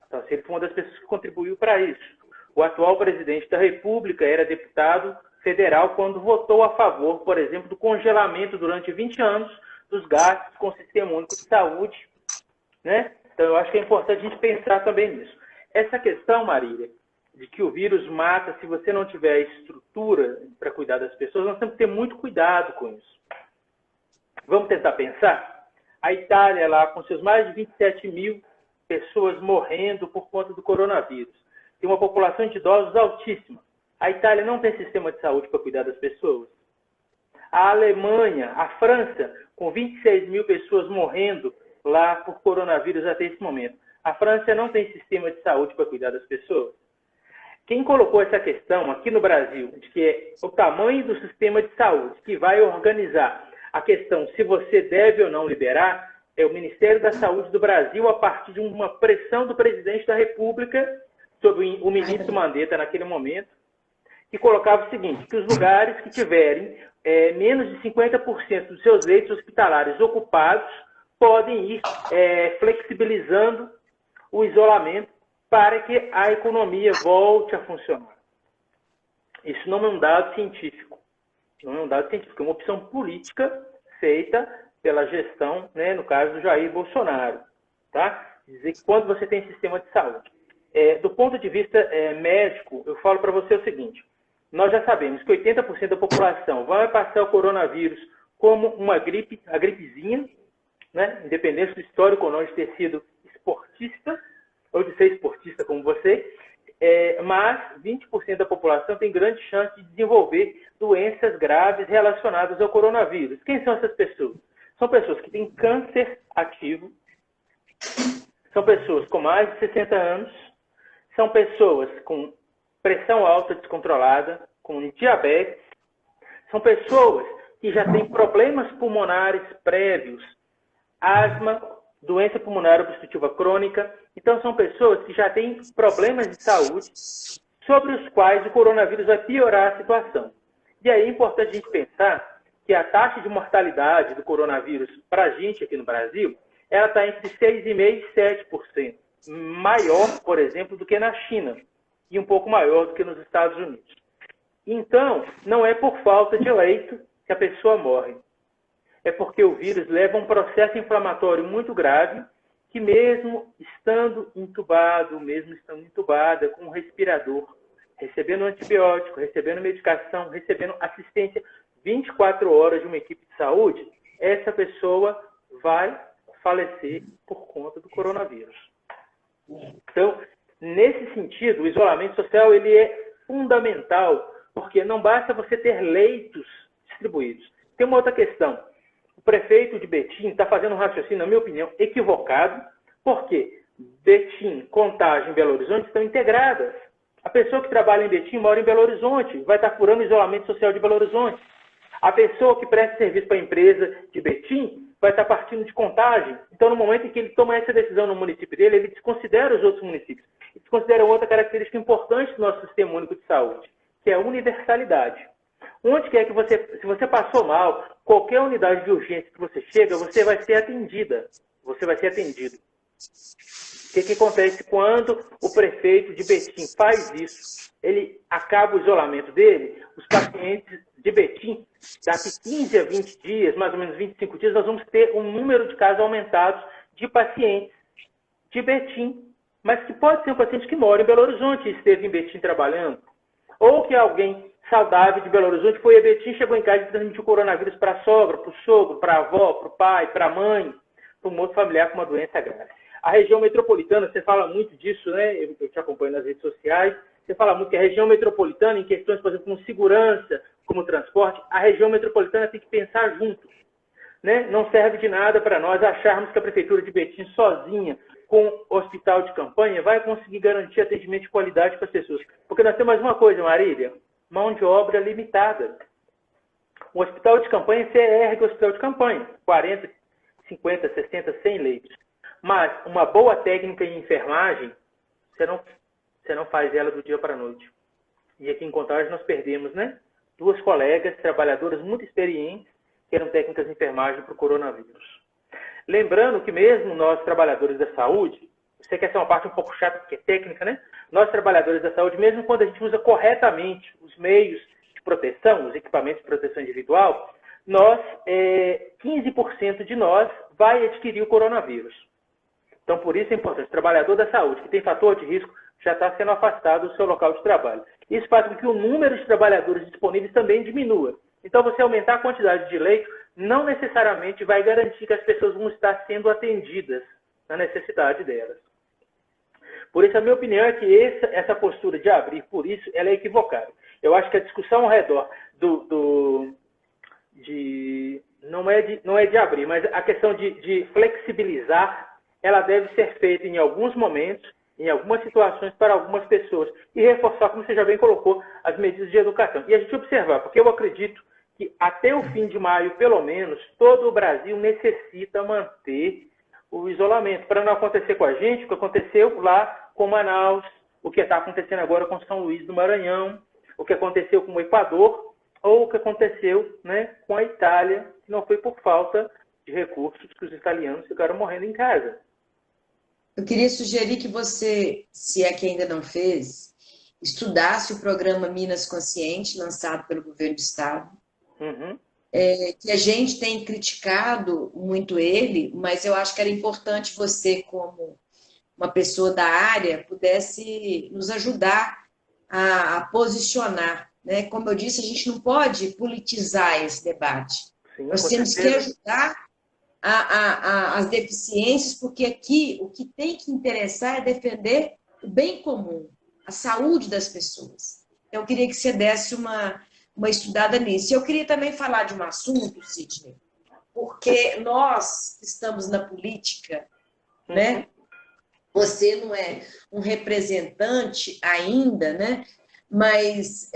Então, ele foi uma das pessoas que contribuiu para isso. O atual presidente da República era deputado federal quando votou a favor, por exemplo, do congelamento durante 20 anos dos gastos com o Sistema Único de Saúde. Né? Então, eu acho que é importante a gente pensar também nisso. Essa questão, Marília, de que o vírus mata se você não tiver a estrutura para cuidar das pessoas, nós temos que ter muito cuidado com isso. Vamos tentar pensar? A Itália, lá, com seus mais de 27 mil pessoas morrendo por conta do coronavírus, tem uma população de idosos altíssima. A Itália não tem sistema de saúde para cuidar das pessoas. A Alemanha, a França, com 26 mil pessoas morrendo lá por coronavírus até esse momento. A França não tem sistema de saúde para cuidar das pessoas. Quem colocou essa questão aqui no Brasil, de que é o tamanho do sistema de saúde que vai organizar a questão se você deve ou não liberar, é o Ministério da Saúde do Brasil, a partir de uma pressão do presidente da República sobre o ministro Mandetta naquele momento, que colocava o seguinte, que os lugares que tiverem menos de 50% dos seus leitos hospitalares ocupados podem ir flexibilizando o isolamento para que a economia volte a funcionar. Isso não é um dado científico. Não é um dado científico, é uma opção política feita pela gestão, né, no caso do Jair Bolsonaro. Tá? Dizer que quando você tem sistema de saúde. Do ponto de vista médico, eu falo para você o seguinte, nós já sabemos que 80% da população vai passar o coronavírus como uma gripe, a gripezinha, né, independente do histórico ou não de ter sido esportista, ou de ser esportista como você, mas 20% da população tem grande chance de desenvolver doenças graves relacionadas ao coronavírus. Quem são essas pessoas? São pessoas que têm câncer ativo, são pessoas com mais de 60 anos, são pessoas com pressão alta descontrolada, com diabetes, são pessoas que já têm problemas pulmonares prévios, asma, doença pulmonar obstrutiva crônica. Então, são pessoas que já têm problemas de saúde sobre os quais o coronavírus vai piorar a situação. E aí é importante a gente pensar que a taxa de mortalidade do coronavírus para a gente aqui no Brasil, ela está entre 6,5% e 7%. Maior, por exemplo, do que na China e um pouco maior do que nos Estados Unidos. Então, não é por falta de leito que a pessoa morre. É porque o vírus leva a um processo inflamatório muito grave que mesmo estando entubada, com um respirador, recebendo antibiótico, recebendo medicação, recebendo assistência 24 horas de uma equipe de saúde, essa pessoa vai falecer por conta do coronavírus. Então, nesse sentido, o isolamento social ele é fundamental, porque não basta você ter leitos distribuídos. Tem uma outra questão. O prefeito de Betim está fazendo um raciocínio, na minha opinião, equivocado, porque Betim, Contagem e Belo Horizonte estão integradas. A pessoa que trabalha em Betim mora em Belo Horizonte, vai estar furando o isolamento social de Belo Horizonte. A pessoa que presta serviço para a empresa de Betim vai estar partindo de Contagem. Então, no momento em que ele toma essa decisão no município dele, ele desconsidera os outros municípios. E desconsidera outra característica importante do nosso sistema único de saúde, que é a universalidade. Onde quer que se você passou mal, qualquer unidade de urgência que você chega, você vai ser atendida. Você vai ser atendido. O que acontece quando o prefeito de Betim faz isso? Ele acaba o isolamento dele, os pacientes de Betim, daqui 15 a 20 dias, mais ou menos 25 dias, nós vamos ter um número de casos aumentados de pacientes de Betim, mas que pode ser um paciente que mora em Belo Horizonte e esteve em Betim trabalhando, ou que alguém saudável de Belo Horizonte foi a Betim, chegou em casa e transmitiu coronavírus para a sogra, para o sogro, para a avó, para o pai, para a mãe, para um outro familiar com uma doença grave. A região metropolitana, você fala muito disso, né? Eu te acompanho nas redes sociais. Você fala muito que a região metropolitana, em questões, por exemplo, como segurança, como transporte, a região metropolitana tem que pensar junto. Né? Não serve de nada para nós acharmos que a Prefeitura de Betim, sozinha, com hospital de campanha, vai conseguir garantir atendimento de qualidade para as pessoas. Porque nós temos mais uma coisa, Marília, mão de obra limitada. O hospital de campanha, você ergue o hospital de campanha, 40, 50, 60, 100 leitos. Mas uma boa técnica em enfermagem, você não faz ela do dia para a noite. E aqui em Contagem nós perdemos, né? 2 colegas, trabalhadoras muito experientes, que eram técnicas de enfermagem para o coronavírus. Lembrando que mesmo nós, trabalhadores da saúde, você quer ser uma parte um pouco chata, porque é técnica, né? Nós, trabalhadores da saúde, mesmo quando a gente usa corretamente os meios de proteção, os equipamentos de proteção individual, 15% de nós vai adquirir o coronavírus. Então, por isso é importante, o trabalhador da saúde, que tem fator de risco, já está sendo afastado do seu local de trabalho. Isso faz com que o número de trabalhadores disponíveis também diminua. Então, você aumentar a quantidade de leitos não necessariamente vai garantir que as pessoas vão estar sendo atendidas na necessidade delas. Por isso, a minha opinião é que essa postura de abrir por isso, ela é equivocada. Eu acho que a discussão ao redor não é de abrir, mas a questão de flexibilizar, ela deve ser feita em alguns momentos, em algumas situações, para algumas pessoas. E reforçar, como você já bem colocou, as medidas de educação. E a gente observar, porque eu acredito que até o fim de maio, pelo menos, todo o Brasil necessita manter o isolamento, para não acontecer com a gente o que aconteceu lá com Manaus, o que está acontecendo agora com São Luís do Maranhão, o que aconteceu com o Equador, ou o que aconteceu, né, com a Itália, que não foi por falta de recursos que os italianos ficaram morrendo em casa. Eu queria sugerir que você, se é que ainda não fez, estudasse o programa Minas Consciente, lançado pelo governo do Estado, Uhum. que a gente tem criticado muito ele, mas eu acho que era importante você, como uma pessoa da área, pudesse nos ajudar a posicionar, né? Como eu disse, a gente não pode politizar esse debate. Sim, Nós com temos que certeza. ajudar as deficiências, porque aqui o que tem que interessar é defender o bem comum, a saúde das pessoas. Então, eu queria que você desse uma estudada nisso. Eu queria também falar de um assunto, Sidney, porque nós estamos na política, né? Você não é um representante ainda, né? Mas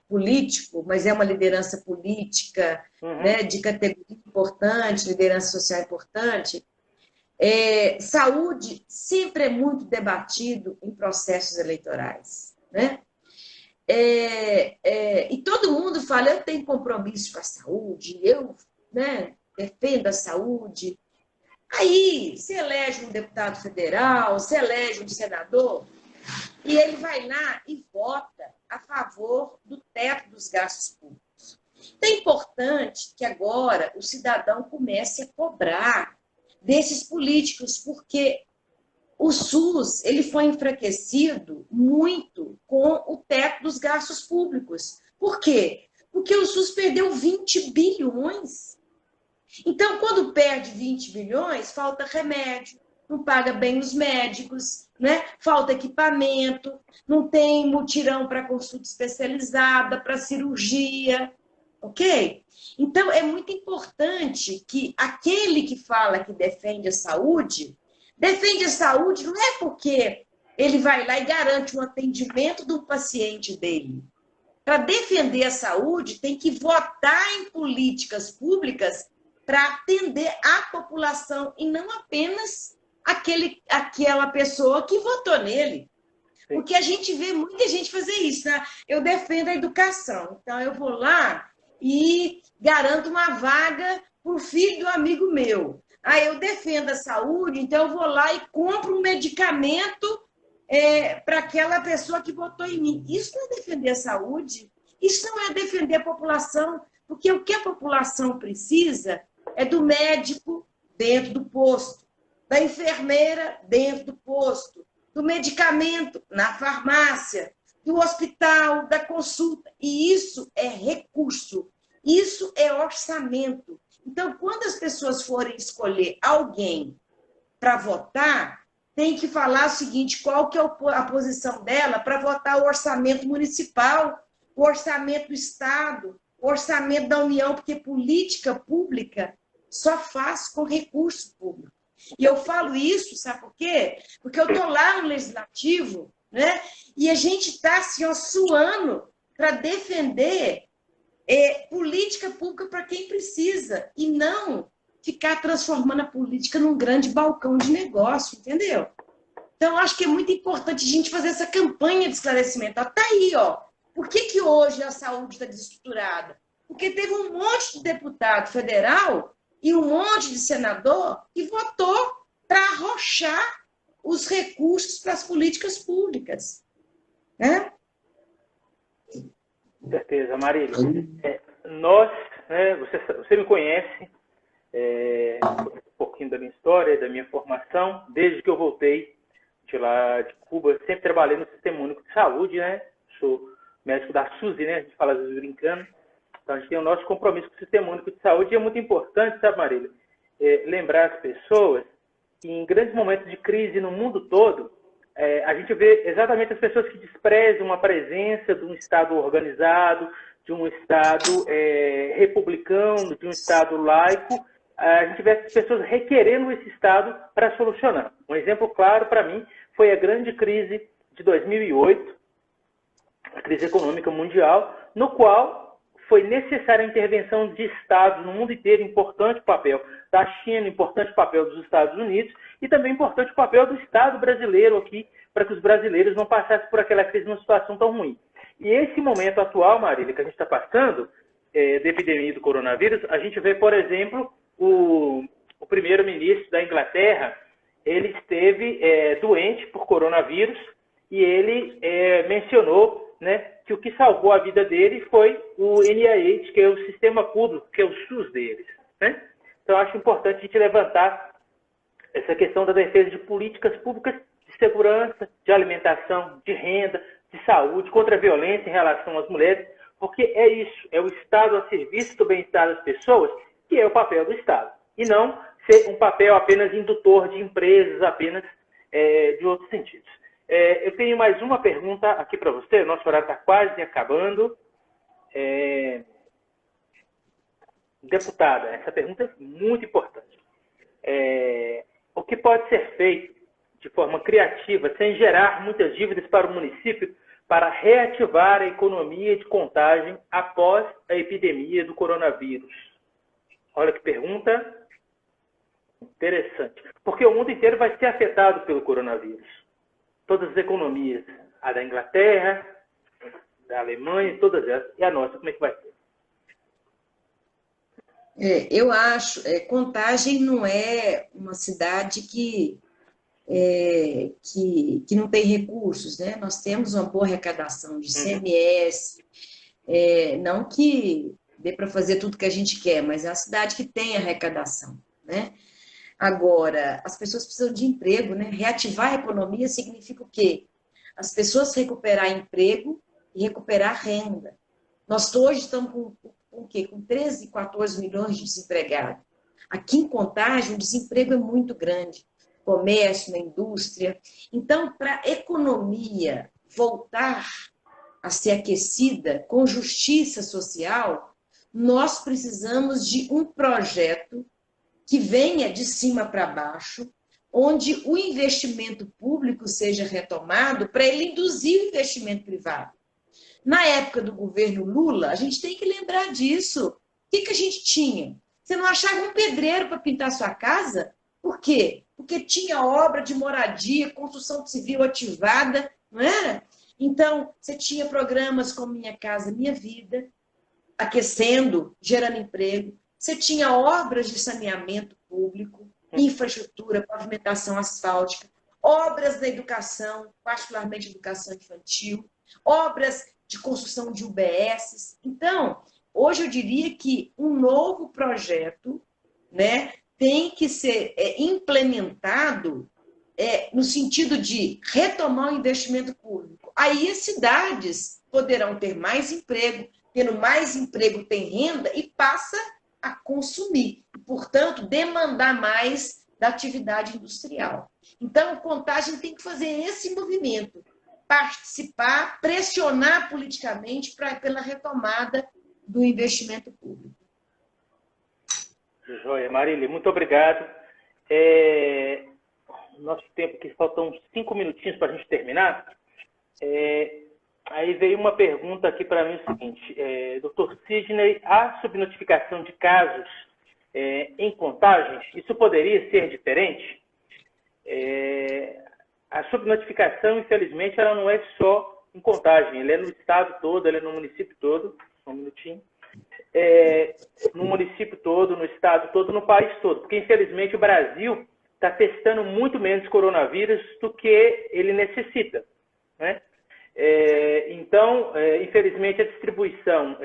político, mas é uma liderança política, né? De categoria importante, liderança social importante. Saúde sempre é muito debatido em processos eleitorais, né? E todo mundo fala, eu tenho compromisso com a saúde, eu, né, defendo a saúde. Aí, você elege um deputado federal, você elege um senador, e ele vai lá e vota a favor do teto dos gastos públicos. Então, é importante que agora o cidadão comece a cobrar desses políticos, porque o SUS ele foi enfraquecido muito com o teto dos gastos públicos. Por quê? Porque o SUS perdeu 20 bilhões. Então, quando perde 20 bilhões, falta remédio, não paga bem os médicos, né? Falta equipamento, não tem mutirão para consulta especializada, para cirurgia, ok? Então, é muito importante que aquele que fala que defende a saúde não é porque ele vai lá e garante um atendimento do paciente dele. Para defender a saúde, tem que votar em políticas públicas para atender a população e não apenas aquela pessoa que votou nele. Sim. Porque a gente vê muita gente fazer isso, né? Eu defendo a educação, então eu vou lá e garanto uma vaga para o filho do amigo meu. Aí eu defendo a saúde, então eu vou lá e compro um medicamento para aquela pessoa que votou em mim. Isso não é defender a saúde, isso não é defender a população, porque o que a população precisa é do médico dentro do posto, da enfermeira dentro do posto, do medicamento na farmácia, do hospital, da consulta. E isso é recurso, isso é orçamento. Então, quando as pessoas forem escolher alguém para votar, tem que falar o seguinte, qual que é a posição dela para votar o orçamento municipal, o orçamento do Estado, o orçamento da União, porque política pública só faz com recurso público. E eu falo isso, sabe por quê? Porque eu estou lá no Legislativo, né? E a gente está assim, ó, suando para defender política pública para quem precisa, e não ficar transformando a política num grande balcão de negócio, entendeu? Então, acho que é muito importante a gente fazer essa campanha de esclarecimento. Está aí, ó. Por que hoje a saúde está desestruturada? Porque teve um monte de deputado federal e um monte de senador que votou para arrochar os recursos para as políticas públicas. Né? Com certeza, Marília. Nós, né, você me conhece, um pouquinho da minha história, da minha formação, desde que eu voltei de lá de Cuba, eu sempre trabalhei no Sistema Único de Saúde, né? Sou médico da SUSI, né? A gente fala às vezes brincando. Então, a gente tem o nosso compromisso com o Sistema Único de Saúde e é muito importante, sabe, Marília, lembrar as pessoas que em grandes momentos de crise no mundo todo, a gente vê exatamente as pessoas que desprezam a presença de um Estado organizado, de um Estado republicano, de um Estado laico, a gente vê as pessoas requerendo esse Estado para solucionar. Um exemplo claro para mim foi a grande crise de 2008, a crise econômica mundial, no qual foi necessária a intervenção de Estados no mundo inteiro, importante papel da China, importante papel dos Estados Unidos e também importante papel do Estado brasileiro aqui, para que os brasileiros não passassem por aquela crise numa situação tão ruim. E esse momento atual, Marília, que a gente está passando, da epidemia do coronavírus, a gente vê, por exemplo, o primeiro-ministro da Inglaterra, ele esteve doente por coronavírus e ele mencionou, né, que o que salvou a vida dele foi o NIH, que é o sistema público, que é o SUS deles, né? Então, acho importante a gente levantar essa questão da defesa de políticas públicas de segurança, de alimentação, de renda, de saúde, contra a violência em relação às mulheres, porque é isso, é o Estado a serviço do bem-estar das pessoas, que é o papel do Estado, e não ser um papel apenas indutor de empresas, apenas de outros sentidos. Eu tenho mais uma pergunta aqui para você, o nosso horário está quase acabando. Deputada, essa pergunta é muito importante. O que pode ser feito de forma criativa, sem gerar muitas dívidas para o município, para reativar a economia de contagem após a epidemia do coronavírus? Olha que pergunta interessante. Porque o mundo inteiro vai ser afetado pelo coronavírus. Todas as economias, a da Inglaterra, da Alemanha, todas elas. E a nossa, como é que vai ser? Eu acho, Contagem não é uma cidade que não tem recursos, né? Nós temos uma boa arrecadação de CMS, não que dê para fazer tudo que a gente quer, mas é uma cidade que tem arrecadação, né? Agora, as pessoas precisam de emprego, né? Reativar a economia significa o quê? As pessoas recuperar emprego e recuperar renda. Nós hoje estamos com o quê? Com 13, 14 milhões de desempregados. Aqui em Contagem, o desemprego é muito grande. Comércio, na indústria. Então, para a economia voltar a ser aquecida com justiça social, nós precisamos de um projeto que venha de cima para baixo, onde o investimento público seja retomado para ele induzir o investimento privado. Na época do governo Lula, a gente tem que lembrar disso. O que a gente tinha? Você não achava um pedreiro para pintar sua casa? Por quê? Porque tinha obra de moradia, construção civil ativada, não era? Então, você tinha programas como Minha Casa Minha Vida, aquecendo, gerando emprego. Você tinha obras de saneamento público, infraestrutura, pavimentação asfáltica, obras da educação, particularmente educação infantil, obras de construção de UBSs. Então, hoje eu diria que um novo projeto, né, tem que ser implementado no sentido de retomar o investimento público. Aí as cidades poderão ter mais emprego, tendo mais emprego tem renda e passa a consumir, e, portanto, demandar mais da atividade industrial. Então, Contagem tem que fazer esse movimento, participar, pressionar politicamente pela retomada do investimento público. Joia. Marília, muito obrigado. Nosso tempo aqui, faltam uns 5 minutinhos para a gente terminar. Aí veio uma pergunta aqui para mim, o seguinte, Dr. Sidney, há subnotificação de casos em Contagem? Isso poderia ser diferente? A subnotificação, infelizmente, ela não é só em Contagem, ela é no estado todo, ela é no município todo, só um minutinho, no município todo, no estado todo, no país todo, porque, infelizmente, o Brasil está testando muito menos coronavírus do que ele necessita, né? Então, infelizmente, a distribuição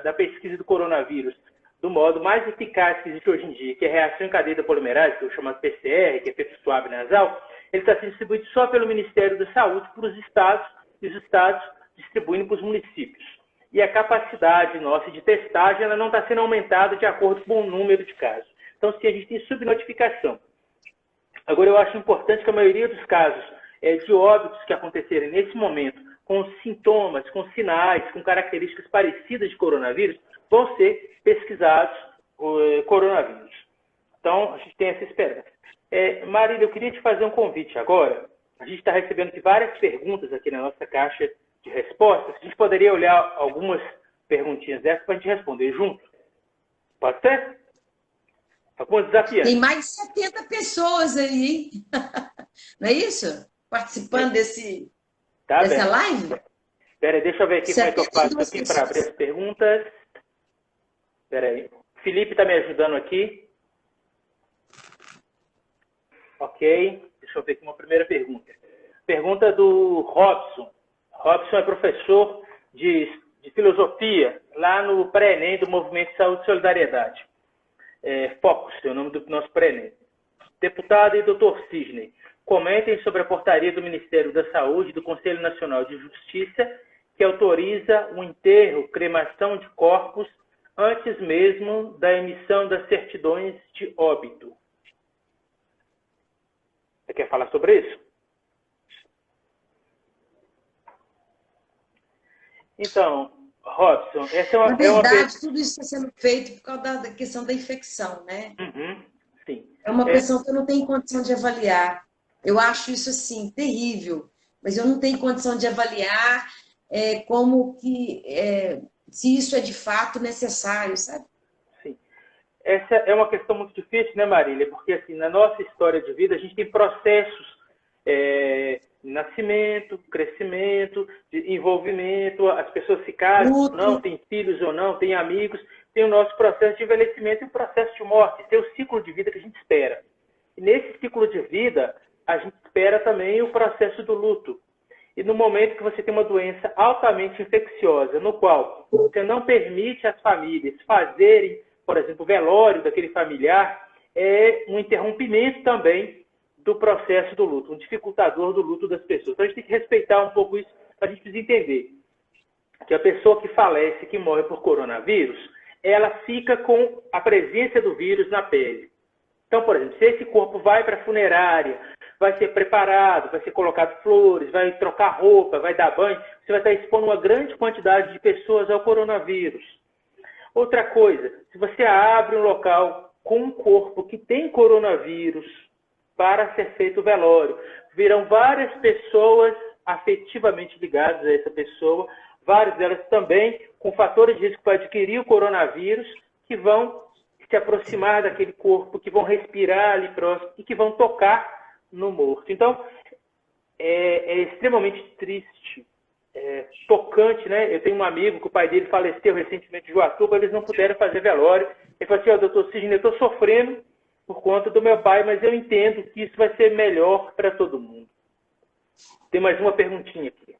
da pesquisa do coronavírus do modo mais eficaz que existe hoje em dia, que é a reação em cadeia da polimerase, que é o chamado PCR, que é efeito suave nasal, ele está sendo distribuído só pelo Ministério da Saúde para os estados, e os estados distribuindo para os municípios. E a capacidade nossa de testagem ela não está sendo aumentada de acordo com o número de casos. Então, sim, a gente tem subnotificação. Agora, eu acho importante que a maioria dos casos de óbitos que acontecerem nesse momento com sintomas, com sinais, com características parecidas de coronavírus, vão ser pesquisados coronavírus. Então, a gente tem essa esperança. Marília, eu queria te fazer um convite agora. A gente está recebendo aqui várias perguntas aqui na nossa caixa de respostas. A gente poderia olhar algumas perguntinhas dessas para a gente responder junto? Pode ser? Algumas desafiantes. Tem mais de 70 pessoas aí, hein? Não é isso? Participando dessa live? Espera aí, deixa eu ver aqui como é que eu faço aqui para abrir as perguntas. Espera aí. Felipe está me ajudando aqui. Ok. Deixa eu ver aqui uma primeira pergunta. Pergunta do Robson. Robson é professor de filosofia lá no pré-ENEM do Movimento de Saúde e Solidariedade. Focus, é o nome do nosso pré-ENEM. Deputado e doutor Sidney, comentem sobre a portaria do Ministério da Saúde e do Conselho Nacional de Justiça que autoriza o enterro, cremação de corpos antes mesmo da emissão das certidões de óbito. Você quer falar sobre isso? Então, Robson, essa Na verdade, tudo isso está sendo feito por causa da questão da infecção, né? Uhum, sim. É uma questão que eu não tenho condição de avaliar. Eu acho isso, assim, terrível, mas eu não tenho condição de avaliar como que, se isso é de fato necessário, sabe? Sim. Essa é uma questão muito difícil, né, Marília? Porque, assim, na nossa história de vida, a gente tem processos nascimento, crescimento, de envolvimento, as pessoas se casam ou não, têm filhos ou não, têm amigos, tem o nosso processo de envelhecimento e o processo de morte, tem o ciclo de vida que a gente espera. E nesse ciclo de vida, a gente espera também o processo do luto. E no momento que você tem uma doença altamente infecciosa, no qual você não permite às famílias fazerem, por exemplo, o velório daquele familiar, é um interrompimento também do processo do luto, um dificultador do luto das pessoas. Então, a gente tem que respeitar um pouco isso, a gente precisa entender que a pessoa que falece, que morre por coronavírus, ela fica com a presença do vírus na pele. Então, por exemplo, se esse corpo vai para a funerária, vai ser preparado, vai ser colocado flores, vai trocar roupa, vai dar banho, você vai estar expondo uma grande quantidade de pessoas ao coronavírus. Outra coisa, se você abre um local com um corpo que tem coronavírus, para ser feito o velório, virão várias pessoas afetivamente ligadas a essa pessoa, várias delas também com fatores de risco para adquirir o coronavírus, que vão se aproximar daquele corpo, que vão respirar ali próximo e que vão tocar no morto. Então, é extremamente triste, tocante, né? Eu tenho um amigo que o pai dele faleceu recentemente de Joatuba, eles não puderam fazer velório. Ele falou assim, doutor Sidney, eu estou sofrendo por conta do meu pai, mas eu entendo que isso vai ser melhor para todo mundo. Tem mais uma perguntinha aqui.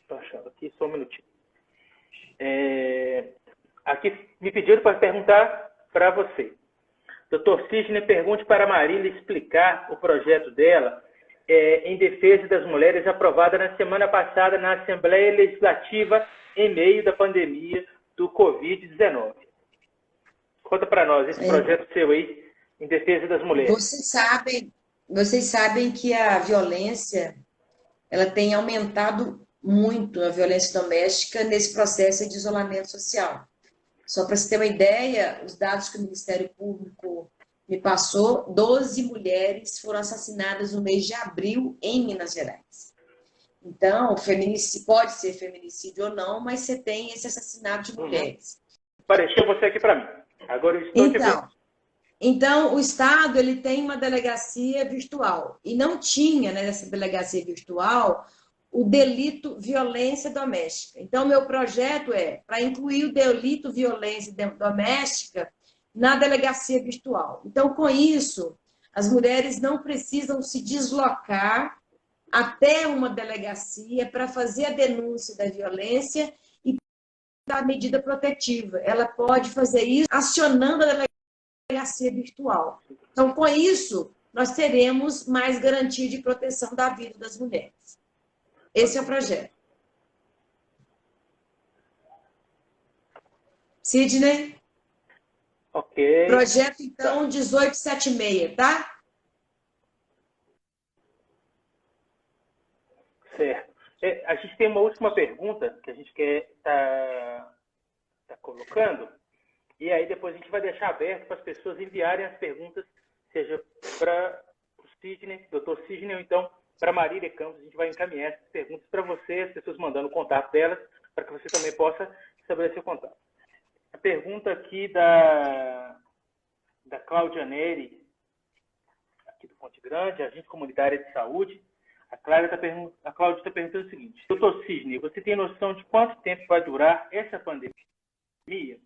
Estou achando aqui, só um minutinho. Aqui me pediram para perguntar para você. Dr. Sidney, pergunte para a Marília explicar o projeto dela em defesa das mulheres, aprovada na semana passada na Assembleia Legislativa em meio da pandemia do Covid-19. Conta para nós esse projeto seu aí, em defesa das mulheres. Vocês sabem que a violência, ela tem aumentado muito, a violência doméstica, nesse processo de isolamento social. Só para você ter uma ideia, os dados que o Ministério Público me passou, 12 mulheres foram assassinadas no mês de abril em Minas Gerais. Então, pode ser feminicídio ou não, mas você tem esse assassinato de mulheres. Apareceu você aqui para mim. Agora eu estou te vendo. Então, o Estado ele tem uma delegacia virtual. E não tinha, né, nessa delegacia virtual o delito violência doméstica. Então, meu projeto é para incluir o delito violência doméstica na delegacia virtual. Então, com isso, as mulheres não precisam se deslocar até uma delegacia para fazer a denúncia da violência e da medida protetiva. Ela pode fazer isso acionando a delegacia virtual. Então, com isso, nós teremos mais garantia de proteção da vida das mulheres. Esse é o projeto. Sidney? Ok. Projeto, então, 1876, tá? Certo. A gente tem uma última pergunta que a gente quer tá colocando, e aí depois a gente vai deixar aberto para as pessoas enviarem as perguntas, seja para o Sidney, doutor Sidney, ou então para Marília Campos. A gente vai encaminhar essas perguntas para você, as pessoas mandando o contato delas, para que você também possa estabelecer o contato. A pergunta aqui da Cláudia Neri, aqui do Ponte Grande, agente comunitária de saúde. A Cláudia está perguntando o seguinte: doutor Sidney, você tem noção de quanto tempo vai durar essa pandemia?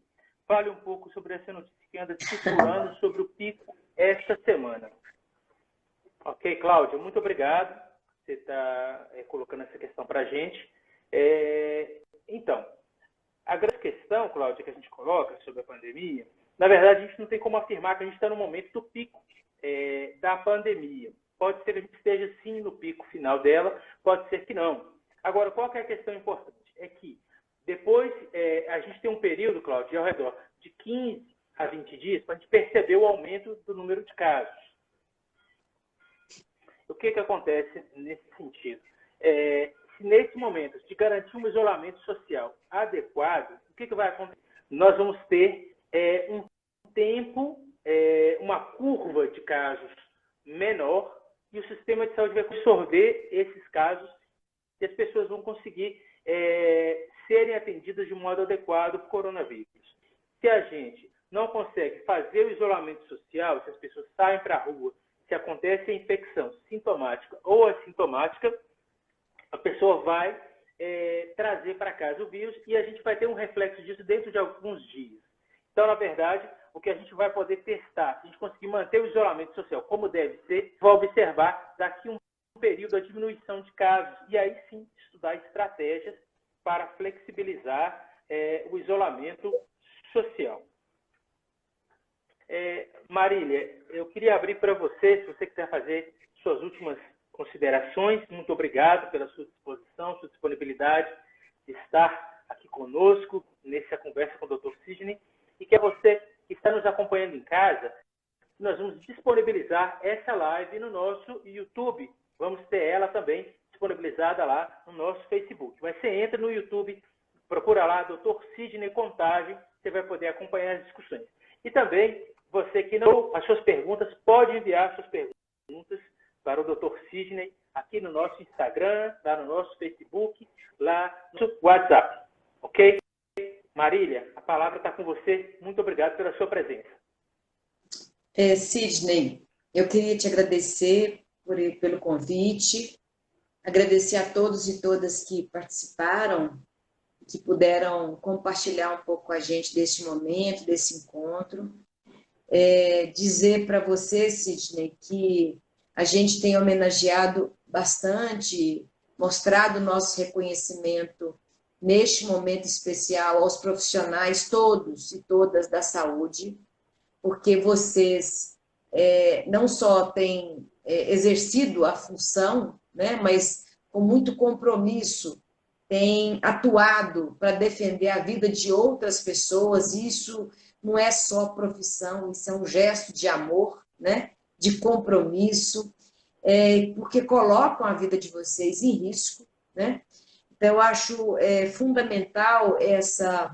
Fale um pouco sobre essa notícia que anda circulando sobre o pico esta semana. Ok, Cláudia, muito obrigado. Você está colocando essa questão para a gente. Então, a grande questão, Cláudia, que a gente coloca sobre a pandemia, na verdade, a gente não tem como afirmar que a gente está no momento do pico da pandemia. Pode ser que a gente esteja, sim, no pico final dela, pode ser que não. Agora, qual que é a questão importante? É que depois a gente tem um período, Cláudia, ao redor de 15 a 20 dias para a gente perceber o aumento do número de casos. O que acontece nesse sentido? Se nesse momento de garantir um isolamento social adequado, o que vai acontecer? Nós vamos ter um tempo, uma curva de casos menor, e o sistema de saúde vai absorver esses casos e as pessoas vão conseguir serem atendidas de modo adequado para o coronavírus. Se a gente não consegue fazer o isolamento social, se as pessoas saem para a rua, se acontece a infecção sintomática ou assintomática, a pessoa vai trazer para casa o vírus e a gente vai ter um reflexo disso dentro de alguns dias. Então, na verdade, o que a gente vai poder testar, se a gente conseguir manter o isolamento social como deve ser, vai observar daqui um período a diminuição de casos e aí sim estudar estratégias para flexibilizar o isolamento social. Marília, eu queria abrir para você, se você quiser fazer suas últimas considerações. Muito obrigado pela sua disposição, sua disponibilidade de estar aqui conosco nessa conversa com o Dr. Sidney. E que é você que está nos acompanhando em casa, nós vamos disponibilizar essa live no nosso YouTube. Vamos ter ela também disponibilizada lá no nosso Facebook. Mas você entra no YouTube, procura lá Dr. Sidney Contagem, você vai poder acompanhar as discussões. E também, você que não, as suas perguntas, pode enviar suas perguntas para o Dr. Sidney aqui no nosso Instagram, lá no nosso Facebook, lá no WhatsApp. Ok? Marília, a palavra está com você. Muito obrigado pela sua presença. Sidney, eu queria te agradecer pelo convite, agradecer a todos e todas que participaram, que puderam compartilhar um pouco com a gente deste momento, desse encontro. Dizer para você, Sidney, que a gente tem homenageado bastante, mostrado o nosso reconhecimento neste momento especial aos profissionais todos e todas da saúde, porque vocês não só têm exercido a função, né, mas com muito compromisso têm atuado para defender a vida de outras pessoas. Isso não é só profissão, isso é um gesto de amor, né, de compromisso, porque colocam a vida de vocês em risco, né? Então, eu acho fundamental essa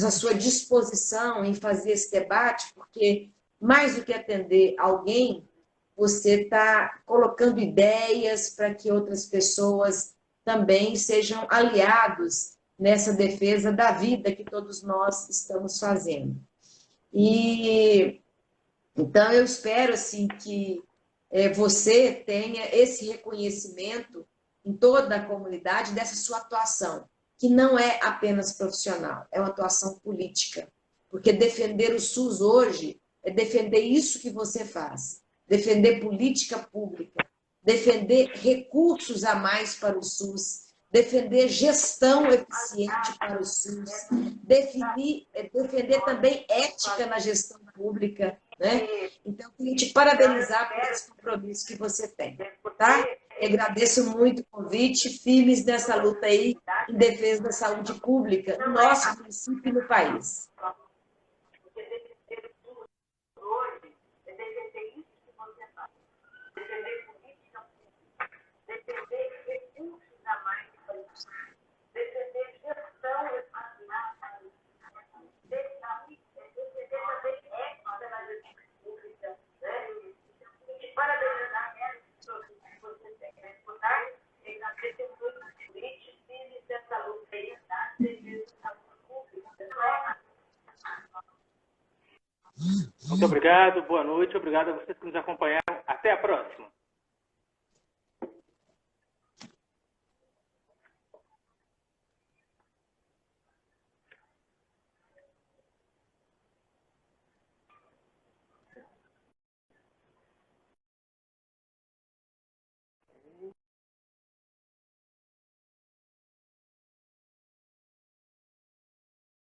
sua disposição em fazer esse debate, porque, mais do que atender alguém, você está colocando ideias para que outras pessoas também sejam aliados nessa defesa da vida que todos nós estamos fazendo. E, então, eu espero assim, que você tenha esse reconhecimento em toda a comunidade dessa sua atuação, que não é apenas profissional, é uma atuação política. Porque defender o SUS hoje é defender isso que você faz, defender política pública, defender recursos a mais para o SUS, defender gestão eficiente para o SUS, defender também ética na gestão pública, né? Então, eu queria te parabenizar por esse compromisso que você tem, tá? Eu agradeço muito o convite, firmes nessa luta aí em defesa da saúde pública no nosso município e no país. Muito obrigado, boa noite, obrigado a vocês que nos acompanharam. Até a próxima.